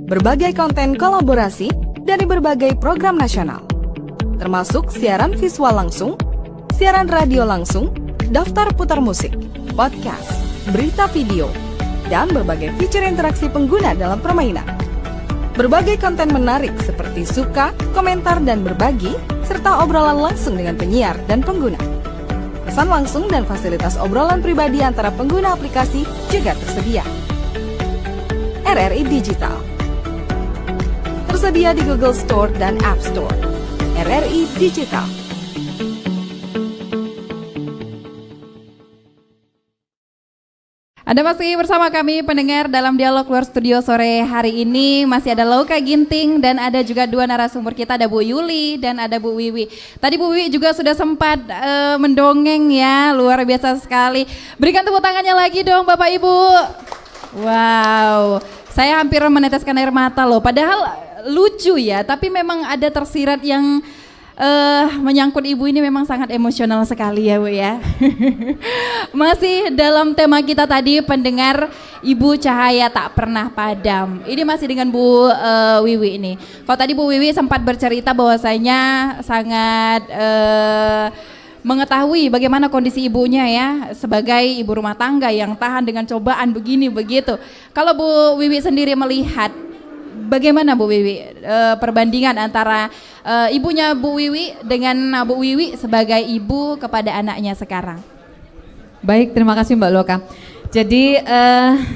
berbagai konten kolaborasi dari berbagai program nasional, termasuk siaran visual langsung, siaran radio langsung, daftar putar musik, podcast, berita video, dan berbagai fitur interaksi pengguna dalam permainan. Berbagai konten menarik seperti suka, komentar, dan berbagi, serta obrolan langsung dengan penyiar dan pengguna. Pesan langsung dan fasilitas obrolan pribadi antara pengguna aplikasi juga tersedia. RRI Digital tersedia di Google Store dan App Store. RRI Digital. Anda masih bersama kami pendengar dalam dialog luar studio sore hari ini. Masih ada Lauka Ginting dan ada juga dua narasumber kita, ada Bu Yuli dan ada Bu Wiwi. Tadi Bu Wiwi juga sudah sempat mendongeng ya, luar biasa sekali. Berikan tepuk tangannya lagi dong Bapak Ibu. Wow, saya hampir meneteskan air mata loh. Padahal lucu ya, tapi memang ada tersirat yang menyangkut ibu ini memang sangat emosional sekali ya Bu ya. Masih dalam tema kita tadi, pendengar, Ibu Cahaya Tak Pernah Padam. Ini masih dengan Bu Wiwi ini. Kalau tadi Bu Wiwi sempat bercerita bahwasanya sangat mengetahui bagaimana kondisi ibunya ya, sebagai ibu rumah tangga yang tahan dengan cobaan begini begitu. Kalau Bu Wiwi sendiri melihat, bagaimana Bu Wiwi perbandingan antara ibunya Bu Wiwi dengan Bu Wiwi sebagai ibu kepada anaknya sekarang? Baik, terima kasih Mbak Loka. Jadi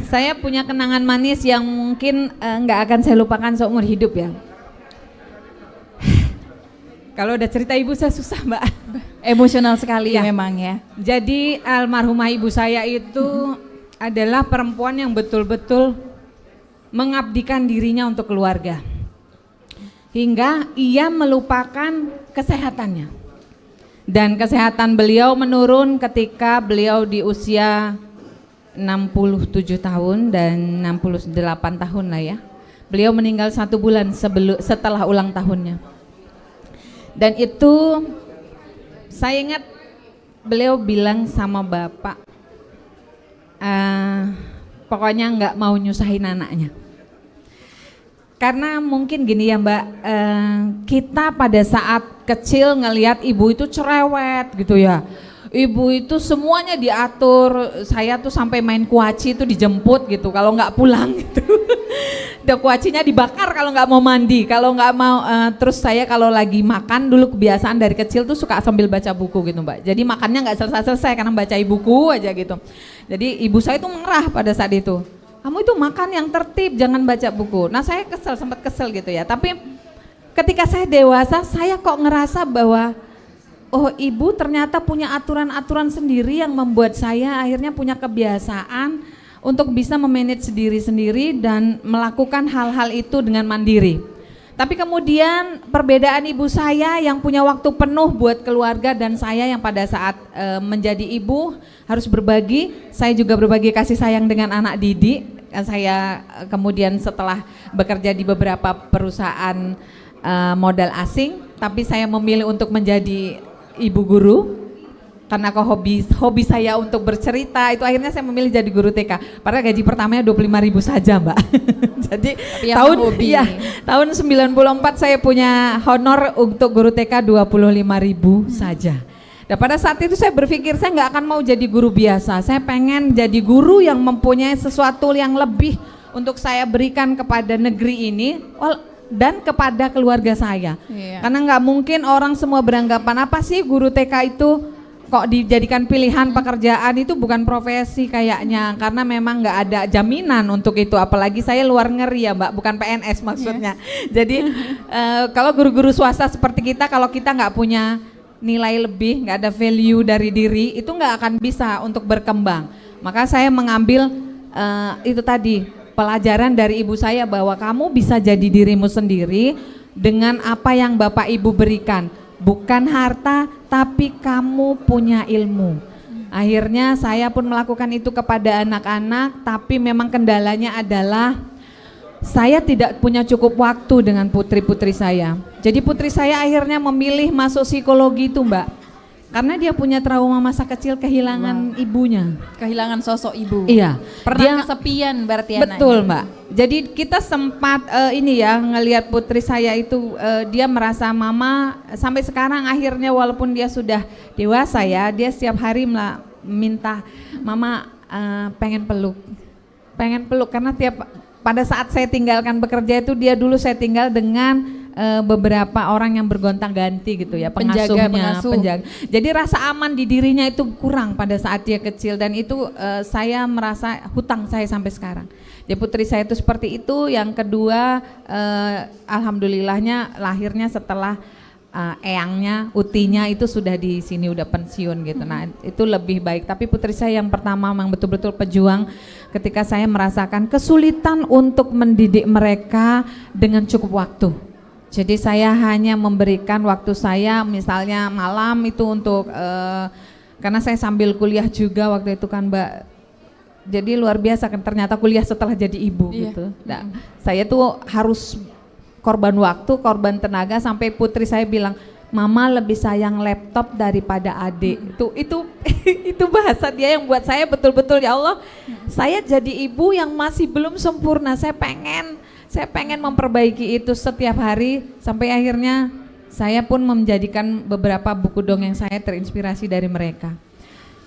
saya punya kenangan manis yang mungkin nggak akan saya lupakan seumur hidup ya. Kalau udah cerita ibu saya susah Mbak. Emosional sekali ya. Memang ya. Jadi almarhumah ibu saya itu adalah perempuan yang betul-betul mengabdikan dirinya untuk keluarga. Hingga ia melupakan kesehatannya. Dan kesehatan beliau menurun ketika beliau di usia 67 tahun dan 68 tahun lah ya. Beliau meninggal 1 bulan setelah ulang tahunnya. Dan itu saya ingat beliau bilang sama bapak, pokoknya nggak mau nyusahin anaknya. Karena mungkin gini ya Mbak, kita pada saat kecil ngelihat ibu itu cerewet gitu ya. Ibu itu semuanya diatur, saya tuh sampai main kuaci itu dijemput gitu kalau nggak pulang gitu. Kuacinya dibakar kalau nggak mau mandi, kalau nggak mau, terus saya kalau lagi makan dulu kebiasaan dari kecil tuh suka sambil baca buku gitu Mbak. Jadi makannya nggak selesai-selesai karena baca buku aja gitu. Jadi ibu saya tuh mengerah pada saat itu. Kamu itu makan yang tertib, jangan baca buku. Nah saya kesel, sempat kesel gitu ya. Tapi ketika saya dewasa, saya kok ngerasa bahwa oh ibu ternyata punya aturan-aturan sendiri yang membuat saya akhirnya punya kebiasaan untuk bisa memanage diri sendiri dan melakukan hal-hal itu dengan mandiri. Tapi kemudian perbedaan ibu saya yang punya waktu penuh buat keluarga dan saya yang pada saat menjadi ibu harus berbagi, saya juga berbagi kasih sayang dengan anak didik. Saya kemudian setelah bekerja di beberapa perusahaan modal asing, tapi saya memilih untuk menjadi ibu guru. Karena hobi saya untuk bercerita, itu akhirnya saya memilih jadi guru TK. Padahal gaji pertamanya 25.000 saja, Mbak. Jadi tahun 94 saya punya honor untuk guru TK 25.000 saja. Dan pada saat itu saya berpikir saya nggak akan mau jadi guru biasa. Saya pengen jadi guru yang mempunyai sesuatu yang lebih untuk saya berikan kepada negeri ini dan kepada keluarga saya. Karena nggak mungkin orang semua beranggapan apa sih guru TK itu kok dijadikan pilihan pekerjaan, itu bukan profesi kayaknya, karena memang nggak ada jaminan untuk itu, apalagi saya luar negeri ya Mbak, bukan PNS maksudnya. Jadi kalau guru-guru swasta seperti kita, kalau kita nggak punya nilai lebih, nggak ada value dari diri, itu nggak akan bisa untuk berkembang. Maka saya mengambil itu tadi pelajaran dari ibu saya bahwa kamu bisa jadi dirimu sendiri dengan apa yang Bapak Ibu berikan. Bukan harta, tapi kamu punya ilmu. Akhirnya saya pun melakukan itu kepada anak-anak, tapi memang kendalanya adalah saya tidak punya cukup waktu dengan putri-putri saya. Jadi putri saya akhirnya memilih masuk psikologi itu Mbak, karena dia punya trauma masa kecil kehilangan ibunya. Kehilangan sosok ibu. Iya. Pernah kesepian berarti anaknya. Betul Mbak. Jadi kita sempat ngelihat putri saya itu dia merasa mama sampai sekarang akhirnya walaupun dia sudah dewasa ya, dia setiap hari minta mama pengen peluk karena pada saat saya tinggalkan bekerja itu dia dulu saya tinggal dengan beberapa orang yang bergonta-ganti gitu ya, pengasuhnya, penjaga. Jadi rasa aman di dirinya itu kurang pada saat dia kecil, dan itu saya merasa hutang saya sampai sekarang. Jadi putri saya itu seperti itu. Yang kedua, alhamdulillahnya lahirnya setelah eyangnya, utinya itu sudah di sini, udah pensiun gitu. Nah itu lebih baik. Tapi putri saya yang pertama memang betul-betul pejuang ketika saya merasakan kesulitan untuk mendidik mereka dengan cukup waktu. Jadi saya hanya memberikan waktu saya misalnya malam itu untuk karena saya sambil kuliah juga waktu itu kan Mbak. Jadi luar biasa kan ternyata kuliah setelah jadi ibu gitu. Nah, saya tuh harus korban waktu, korban tenaga sampai putri saya bilang, "Mama lebih sayang laptop daripada adik." Itu bahasa dia yang buat saya betul-betul ya Allah, saya jadi ibu yang masih belum sempurna. Saya pengen memperbaiki itu setiap hari sampai akhirnya saya pun menjadikan beberapa buku dongeng saya terinspirasi dari mereka.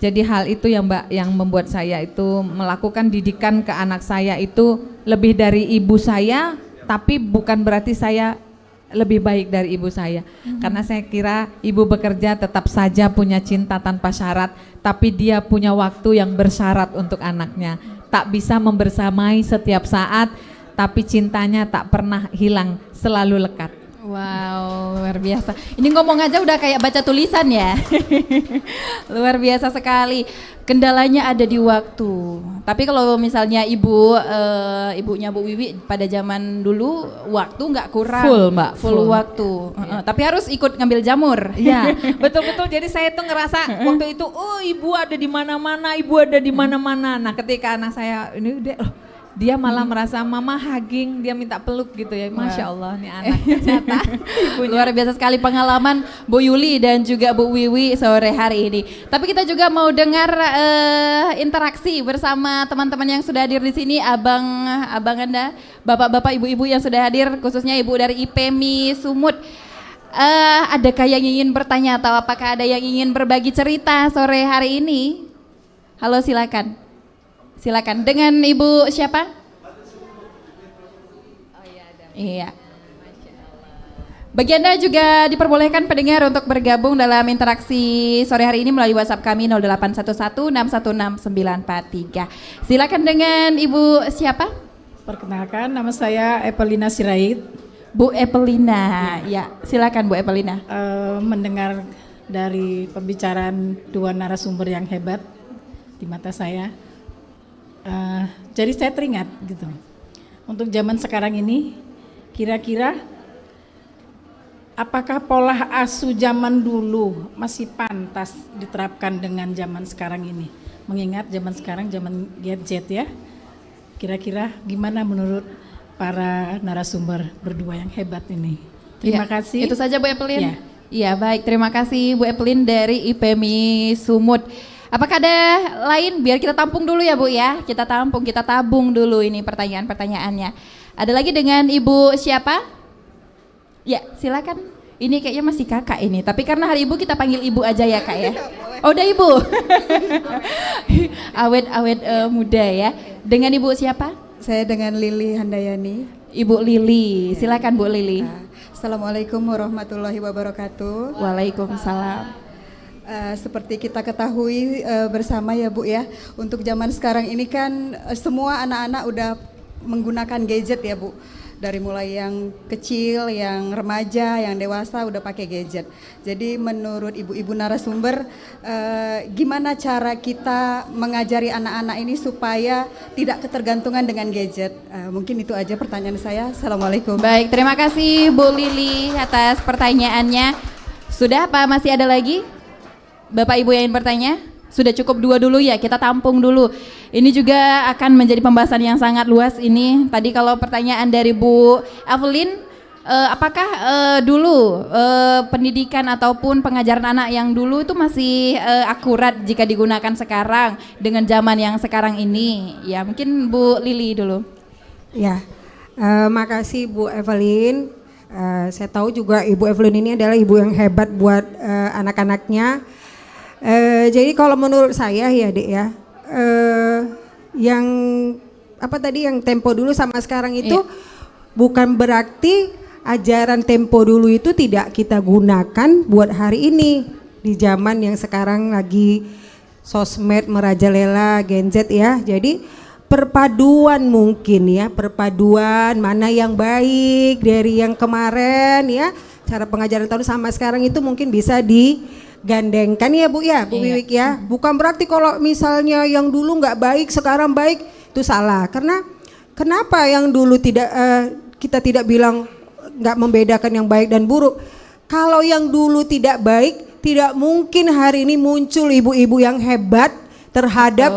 Jadi hal itu yang Mbak yang membuat saya itu melakukan didikan ke anak saya itu lebih dari ibu saya, tapi bukan berarti saya lebih baik dari ibu saya. Karena saya kira ibu bekerja tetap saja punya cinta tanpa syarat, tapi dia punya waktu yang bersyarat untuk anaknya. Tak bisa membersamai setiap saat, tapi cintanya tak pernah hilang, selalu lekat. Wow, luar biasa. Ini ngomong aja udah kayak baca tulisan ya. Luar biasa sekali. Kendalanya ada di waktu. Tapi kalau misalnya ibunya Bu Wiwi pada zaman dulu waktu nggak kurang. Full Mbak. Full waktu. Tapi harus ikut ngambil jamur. Iya, betul-betul. Jadi saya tuh ngerasa waktu itu, ibu ada di mana-mana, ibu ada di mana-mana. Nah, ketika anak saya ini udah dia malah merasa mama hugging, dia minta peluk gitu ya. Masya Allah nih anaknya ternyata luar biasa sekali pengalaman Bu Yuli dan juga Bu Wiwi sore hari ini. Tapi kita juga mau dengar interaksi bersama teman-teman yang sudah hadir di sini, abang Anda, bapak-bapak, ibu-ibu yang sudah hadir, khususnya ibu dari IPMI Sumut. Adakah yang ingin bertanya atau apakah ada yang ingin berbagi cerita sore hari ini? Halo, silakan. Silakan. Dengan Ibu siapa? Oh iya, ada. Iya. Bagi Anda juga diperbolehkan pendengar untuk bergabung dalam interaksi sore hari ini melalui WhatsApp kami 0811616943. Silakan dengan Ibu siapa? Perkenalkan, nama saya Evelina Sirait. Bu Evelina, ya silakan Bu Evelina. Mendengar dari pembicaraan dua narasumber yang hebat di mata saya, Jadi saya teringat gitu. Untuk zaman sekarang ini, kira-kira apakah pola asuh zaman dulu masih pantas diterapkan dengan zaman sekarang ini? Mengingat zaman sekarang zaman gadget ya. Kira-kira gimana menurut para narasumber berdua yang hebat ini? Terima kasih. Itu saja Bu Evelyn. Ya. Iya, baik. Terima kasih Bu Evelyn dari IPMI Sumut. Apakah ada lain? Biar kita tampung dulu ya Bu ya. Kita tampung, kita tabung dulu ini pertanyaan-pertanyaannya. Ada lagi dengan Ibu siapa? Ya, silakan. Ini kayaknya masih kakak ini. Tapi karena hari Ibu kita panggil Ibu aja ya Kak ya. Oh udah Ibu. Awet-awet muda ya. Dengan Ibu siapa? Saya dengan Lili Handayani. Ibu Lili. Silakan Bu Lili. Assalamualaikum warahmatullahi wabarakatuh. Waalaikumsalam. Seperti kita ketahui bersama ya Bu ya, untuk zaman sekarang ini kan semua anak-anak udah menggunakan gadget ya Bu. Dari mulai yang kecil, yang remaja, yang dewasa udah pakai gadget. Jadi menurut ibu-ibu narasumber, gimana cara kita mengajari anak-anak ini supaya tidak ketergantungan dengan gadget? Mungkin itu aja pertanyaan saya. Assalamualaikum. Baik, terima kasih Bu Lili atas pertanyaannya. Sudah apa masih ada lagi? Bapak Ibu yang ingin bertanya? Sudah cukup 2 dulu ya, kita tampung dulu. Ini juga akan menjadi pembahasan yang sangat luas ini. Tadi kalau pertanyaan dari Bu Evelyn, apakah dulu pendidikan ataupun pengajaran anak yang dulu itu masih akurat jika digunakan sekarang dengan zaman yang sekarang ini? Ya mungkin Bu Lili dulu. Ya, makasih Bu Evelyn. Saya tahu juga Ibu Evelyn ini adalah ibu yang hebat buat anak-anaknya. Jadi kalau menurut saya ya Dek ya, yang apa tadi yang tempo dulu sama sekarang itu bukan berarti ajaran tempo dulu itu tidak kita gunakan buat hari ini di zaman yang sekarang lagi sosmed merajalela Gen Z ya. Jadi perpaduan mungkin ya, perpaduan mana yang baik dari yang kemarin ya, cara pengajaran tahun sama sekarang itu mungkin bisa digandengkan ya Bu ya, Bu Wiwik ya. Bukan berarti kalau misalnya yang dulu nggak baik sekarang baik, itu salah. Karena kenapa yang dulu tidak kita tidak bilang nggak membedakan yang baik dan buruk. Kalau yang dulu tidak baik, tidak mungkin hari ini muncul ibu-ibu yang hebat terhadap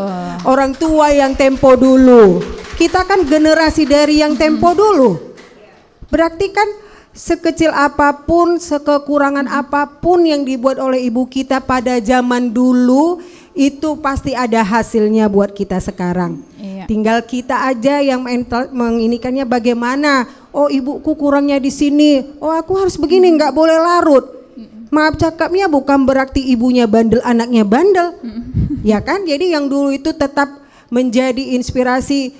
orang tua yang tempo dulu. Kita kan generasi dari yang tempo dulu. Berarti kan sekecil apapun, sekekurangan apapun yang dibuat oleh ibu kita pada zaman dulu, itu pasti ada hasilnya buat kita sekarang. Tinggal kita aja yang menginikannya bagaimana. Oh ibuku kurangnya di sini. Oh aku harus begini, nggak boleh larut. Maaf cakapnya bukan berarti ibunya bandel, anaknya bandel. Ya kan? Jadi yang dulu itu tetap menjadi inspirasi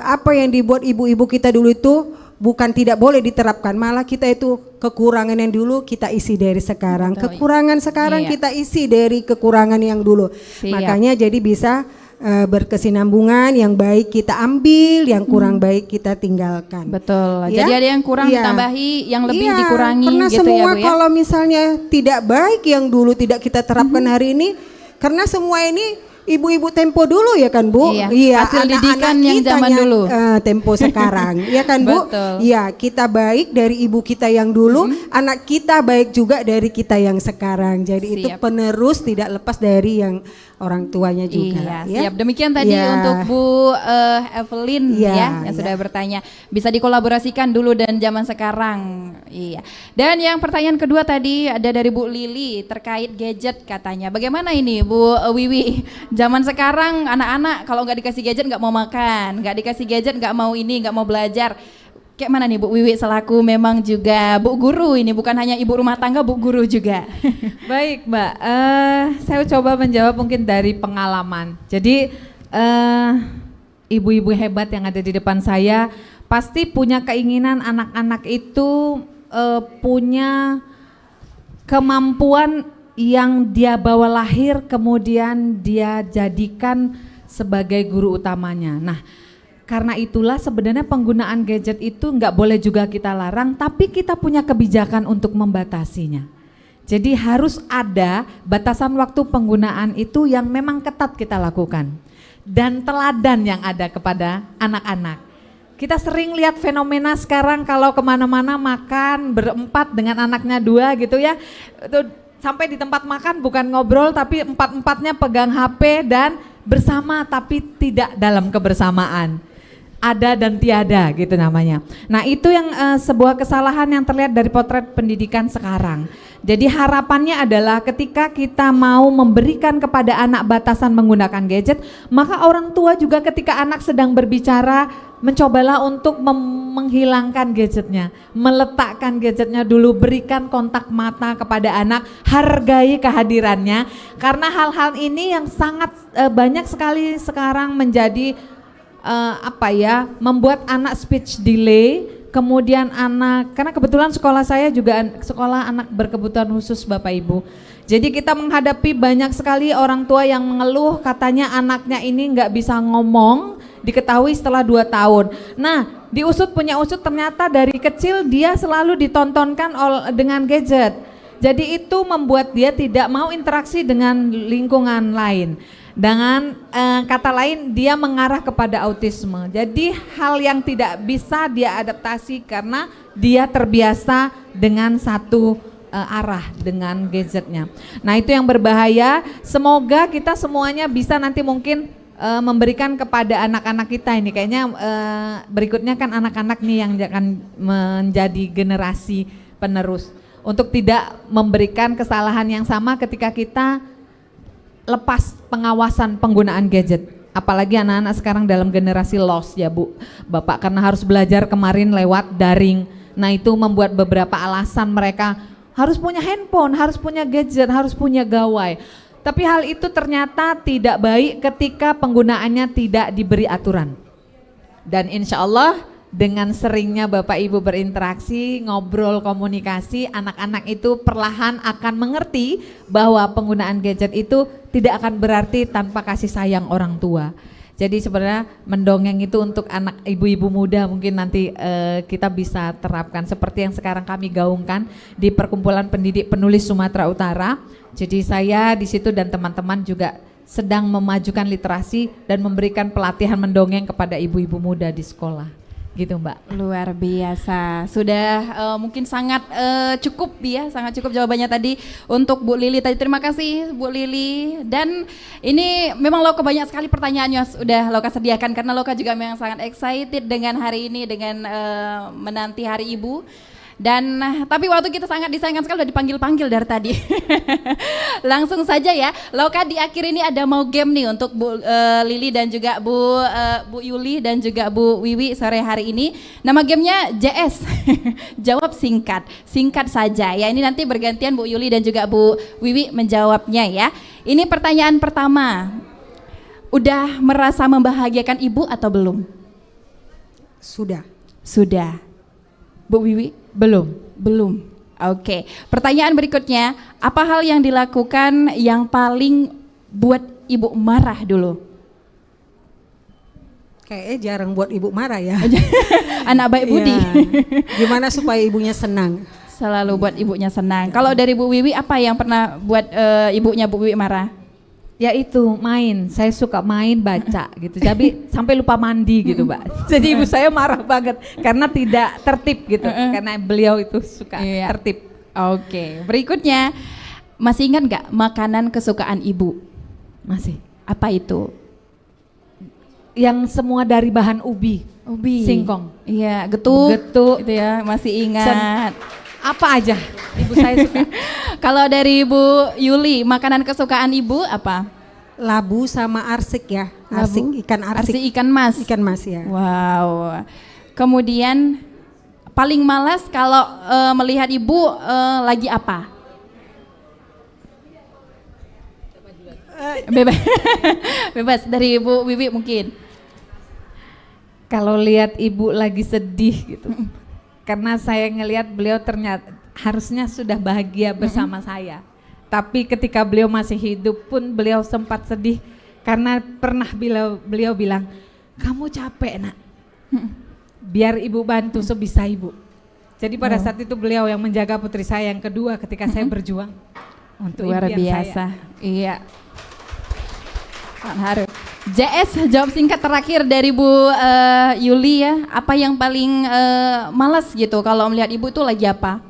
apa yang dibuat ibu-ibu kita dulu itu bukan tidak boleh diterapkan, malah kita itu kekurangan yang dulu kita isi dari sekarang. Betul. Kekurangan sekarang kita isi dari kekurangan yang dulu. Makanya jadi bisa berkesinambungan, yang baik kita ambil, yang kurang baik kita tinggalkan. Betul. Ya? Jadi ada yang kurang ditambahi, yang lebih dikurangi karena gitu semua ya Bu ya. kalau misalnya tidak baik yang dulu tidak kita terapkan hari ini, karena semua ini ibu-ibu tempo dulu ya kan Bu? Iya, hasil didikan yang zaman dulu. Tempo sekarang, ya kan Bu? Iya, kita baik dari ibu kita yang dulu, anak kita baik juga dari kita yang sekarang. Jadi itu penerus, tidak lepas dari yang orang tuanya juga. Iya, siap. Demikian tadi untuk Bu Evelyn yang sudah bertanya. Bisa dikolaborasikan dulu dan zaman sekarang. Iya. Dan yang pertanyaan kedua tadi ada dari Bu Lili terkait gadget katanya. Bagaimana ini Bu Wiwi? Zaman sekarang anak-anak kalau nggak dikasih gadget nggak mau makan, nggak dikasih gadget nggak mau ini, nggak mau belajar. Kayak mana nih Bu Wiwi selaku memang juga Bu Guru ini, bukan hanya ibu rumah tangga, Bu Guru juga. Baik Mbak, saya coba menjawab mungkin dari pengalaman. Jadi ibu-ibu hebat yang ada di depan saya pasti punya keinginan anak-anak itu punya kemampuan yang dia bawa lahir kemudian dia jadikan sebagai guru utamanya. Nah, karena itulah sebenarnya penggunaan gadget itu nggak boleh juga kita larang, tapi kita punya kebijakan untuk membatasinya. Jadi harus ada batasan waktu penggunaan itu yang memang ketat kita lakukan. dan teladan yang ada kepada anak-anak. Kita sering lihat fenomena sekarang kalau kemana-mana makan berempat dengan anaknya 2 gitu ya. Itu sampai di tempat makan bukan ngobrol tapi empat-empatnya pegang HP dan bersama tapi tidak dalam kebersamaan. Ada dan tiada gitu namanya. Nah itu yang sebuah kesalahan yang terlihat dari potret pendidikan sekarang. Jadi harapannya adalah ketika kita mau memberikan kepada anak batasan menggunakan gadget, maka orang tua juga ketika anak sedang berbicara mencobalah untuk menghilangkan gadgetnya, meletakkan gadgetnya dulu, berikan kontak mata kepada anak, hargai kehadirannya, karena hal-hal ini yang sangat banyak sekali sekarang menjadi membuat anak speech delay. Kemudian anak, karena kebetulan sekolah saya juga sekolah anak berkebutuhan khusus Bapak Ibu. Jadi kita menghadapi banyak sekali orang tua yang mengeluh katanya anaknya ini nggak bisa ngomong, diketahui setelah 2 tahun. Nah diusut punya usut ternyata dari kecil dia selalu ditontonkan dengan gadget. Jadi itu membuat dia tidak mau interaksi dengan lingkungan lain. Dengan kata lain dia mengarah kepada autisme. Jadi hal yang tidak bisa dia adaptasi karena dia terbiasa dengan satu arah dengan gadgetnya. Nah itu yang berbahaya. Semoga kita semuanya bisa nanti mungkin memberikan kepada anak-anak kita ini. Kayaknya berikutnya kan anak-anak nih yang akan menjadi generasi penerus. Untuk tidak memberikan kesalahan yang sama ketika kita lepas pengawasan penggunaan gadget. Apalagi anak-anak sekarang dalam generasi lost ya Bu, Bapak, karena harus belajar kemarin lewat daring. Nah itu membuat beberapa alasan mereka harus punya handphone, harus punya gadget, harus punya gawai. Tapi hal itu ternyata tidak baik ketika penggunaannya tidak diberi aturan. Dan insya Allah dengan seringnya Bapak Ibu berinteraksi, ngobrol, komunikasi, anak-anak itu perlahan akan mengerti bahwa penggunaan gadget itu tidak akan berarti tanpa kasih sayang orang tua. Jadi sebenarnya mendongeng itu untuk anak ibu-ibu muda mungkin nanti kita bisa terapkan seperti yang sekarang kami gaungkan di Perkumpulan Pendidik Penulis Sumatera Utara. Jadi saya di situ dan teman-teman juga sedang memajukan literasi dan memberikan pelatihan mendongeng kepada ibu-ibu muda di sekolah. Gitu Mbak. Luar biasa, sudah mungkin sangat cukup ya, sangat cukup jawabannya tadi untuk Bu Lili tadi. Terima kasih Bu Lili. Dan ini memang Loka banyak sekali pertanyaannya sudah Loka sediakan karena Loka juga memang sangat excited dengan hari ini, dengan menanti Hari Ibu. Dan tapi waktu kita sangat disayangkan sekali, udah dipanggil-panggil dari tadi. Langsung saja ya, Loka di akhir ini ada mau game nih untuk Bu Lili dan juga Bu Yuli dan juga Bu Wiwi sore hari ini. Nama gamenya JS, jawab singkat, singkat saja ya. Ini nanti bergantian Bu Yuli dan juga Bu Wiwi menjawabnya ya. Ini pertanyaan pertama, udah merasa membahagiakan ibu atau belum? Sudah. Sudah. Bu Wiwi? Belum. Belum. Oke. Pertanyaan berikutnya, apa hal yang dilakukan yang paling buat ibu marah dulu? Kayaknya jarang buat ibu marah ya. Anak baik budi. Ya. Gimana supaya ibunya senang? Selalu buat ibunya senang. Kalau dari Bu Wiwi, apa yang pernah buat ibunya Bu Wiwi marah? Ya itu main, saya suka main baca gitu, jadi sampai lupa mandi gitu Mbak. Jadi ibu saya marah banget karena tidak tertib gitu, karena beliau itu suka tertib. Oke, berikutnya masih ingat nggak makanan kesukaan ibu? Masih. Apa itu? Yang semua dari bahan ubi, singkong. Iya, getuk. Getuk. Itu ya, masih ingat. Apa aja ibu saya suka. Kalau dari Ibu Yuli, makanan kesukaan ibu apa? Labu sama arsik ya. Arsik, ikan arsik. Arsik ikan mas. Ikan mas ya. Wow. Kemudian paling malas kalau melihat ibu lagi apa? Bebas. Bebas dari Ibu Wiwi mungkin. Kalau lihat ibu lagi sedih gitu. Karena saya ngelihat beliau ternyata harusnya sudah bahagia bersama saya. Tapi ketika beliau masih hidup pun beliau sempat sedih karena pernah beliau bilang, "Kamu capek, Nak. Biar ibu bantu sebisa ibu." Jadi pada saat itu beliau yang menjaga putri saya yang kedua ketika saya berjuang untuk luar impian biasa. saya. Iya. Haru. JS, jawab singkat terakhir dari Bu Yuli ya. Apa yang paling malas gitu kalau melihat ibu tuh lagi apa?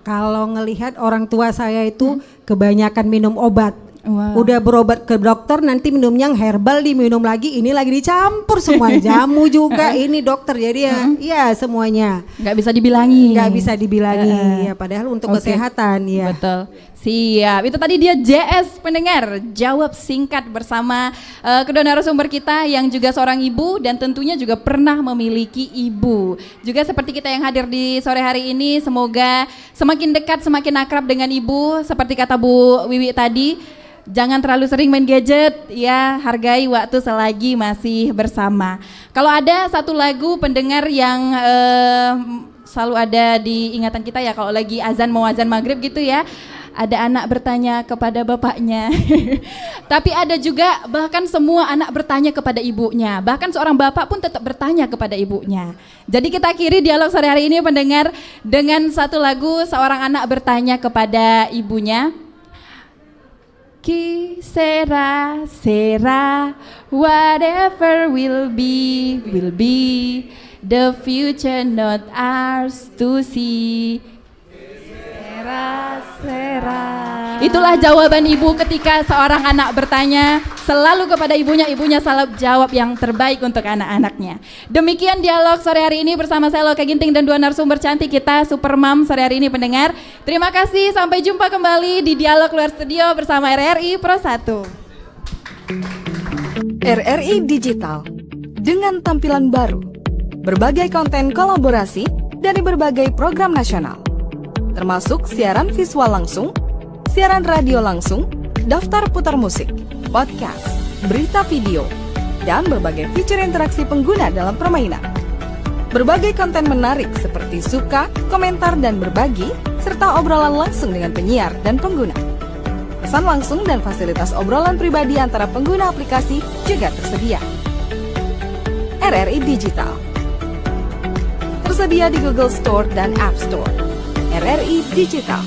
Kalau ngelihat orang tua saya itu kebanyakan minum obat. Wow. Udah berobat ke dokter, nanti minumnya yang herbal, diminum lagi, ini lagi dicampur semua, jamu juga ini dokter, jadi ya, ya semuanya. Nggak bisa dibilangi. Nggak bisa dibilangi, ya padahal untuk kesehatan ya. Betul. Siap. Itu tadi dia JS pendengar, jawab singkat bersama kedua narasumber kita yang juga seorang ibu dan tentunya juga pernah memiliki ibu. Juga seperti kita yang hadir di sore hari ini, semoga semakin dekat, semakin akrab dengan ibu. Seperti kata Bu Wiwi tadi, jangan terlalu sering main gadget ya, hargai waktu selagi masih bersama. Kalau ada satu lagu pendengar yang selalu ada di ingatan kita ya, kalau lagi azan mau azan maghrib gitu ya, ada anak bertanya kepada bapaknya. Tapi ada juga bahkan semua anak bertanya kepada ibunya. Bahkan seorang bapak pun tetap bertanya kepada ibunya. Jadi kita akhiri dialog sore hari ini pendengar dengan satu lagu seorang anak bertanya kepada ibunya. Que sera, sera, whatever will be, the future not ours to see. Sera, sera. Itulah jawaban ibu ketika seorang anak bertanya selalu kepada ibunya, ibunya selalu jawab yang terbaik untuk anak-anaknya. Demikian dialog sore hari ini bersama saya Loka Ginting dan dua narasumber cantik kita Supermam sore hari ini pendengar. Terima kasih, sampai jumpa kembali di dialog luar studio bersama RRI Pro 1. RRI Digital dengan tampilan baru, berbagai konten kolaborasi dari berbagai program nasional, termasuk siaran visual langsung, siaran radio langsung, daftar putar musik, podcast, berita video, dan berbagai fitur interaksi pengguna dalam permainan. Berbagai konten menarik seperti suka, komentar, dan berbagi, serta obrolan langsung dengan penyiar dan pengguna. Pesan langsung dan fasilitas obrolan pribadi antara pengguna aplikasi juga tersedia. RRI Digital tersedia di Google Store dan App Store. RRI Digital.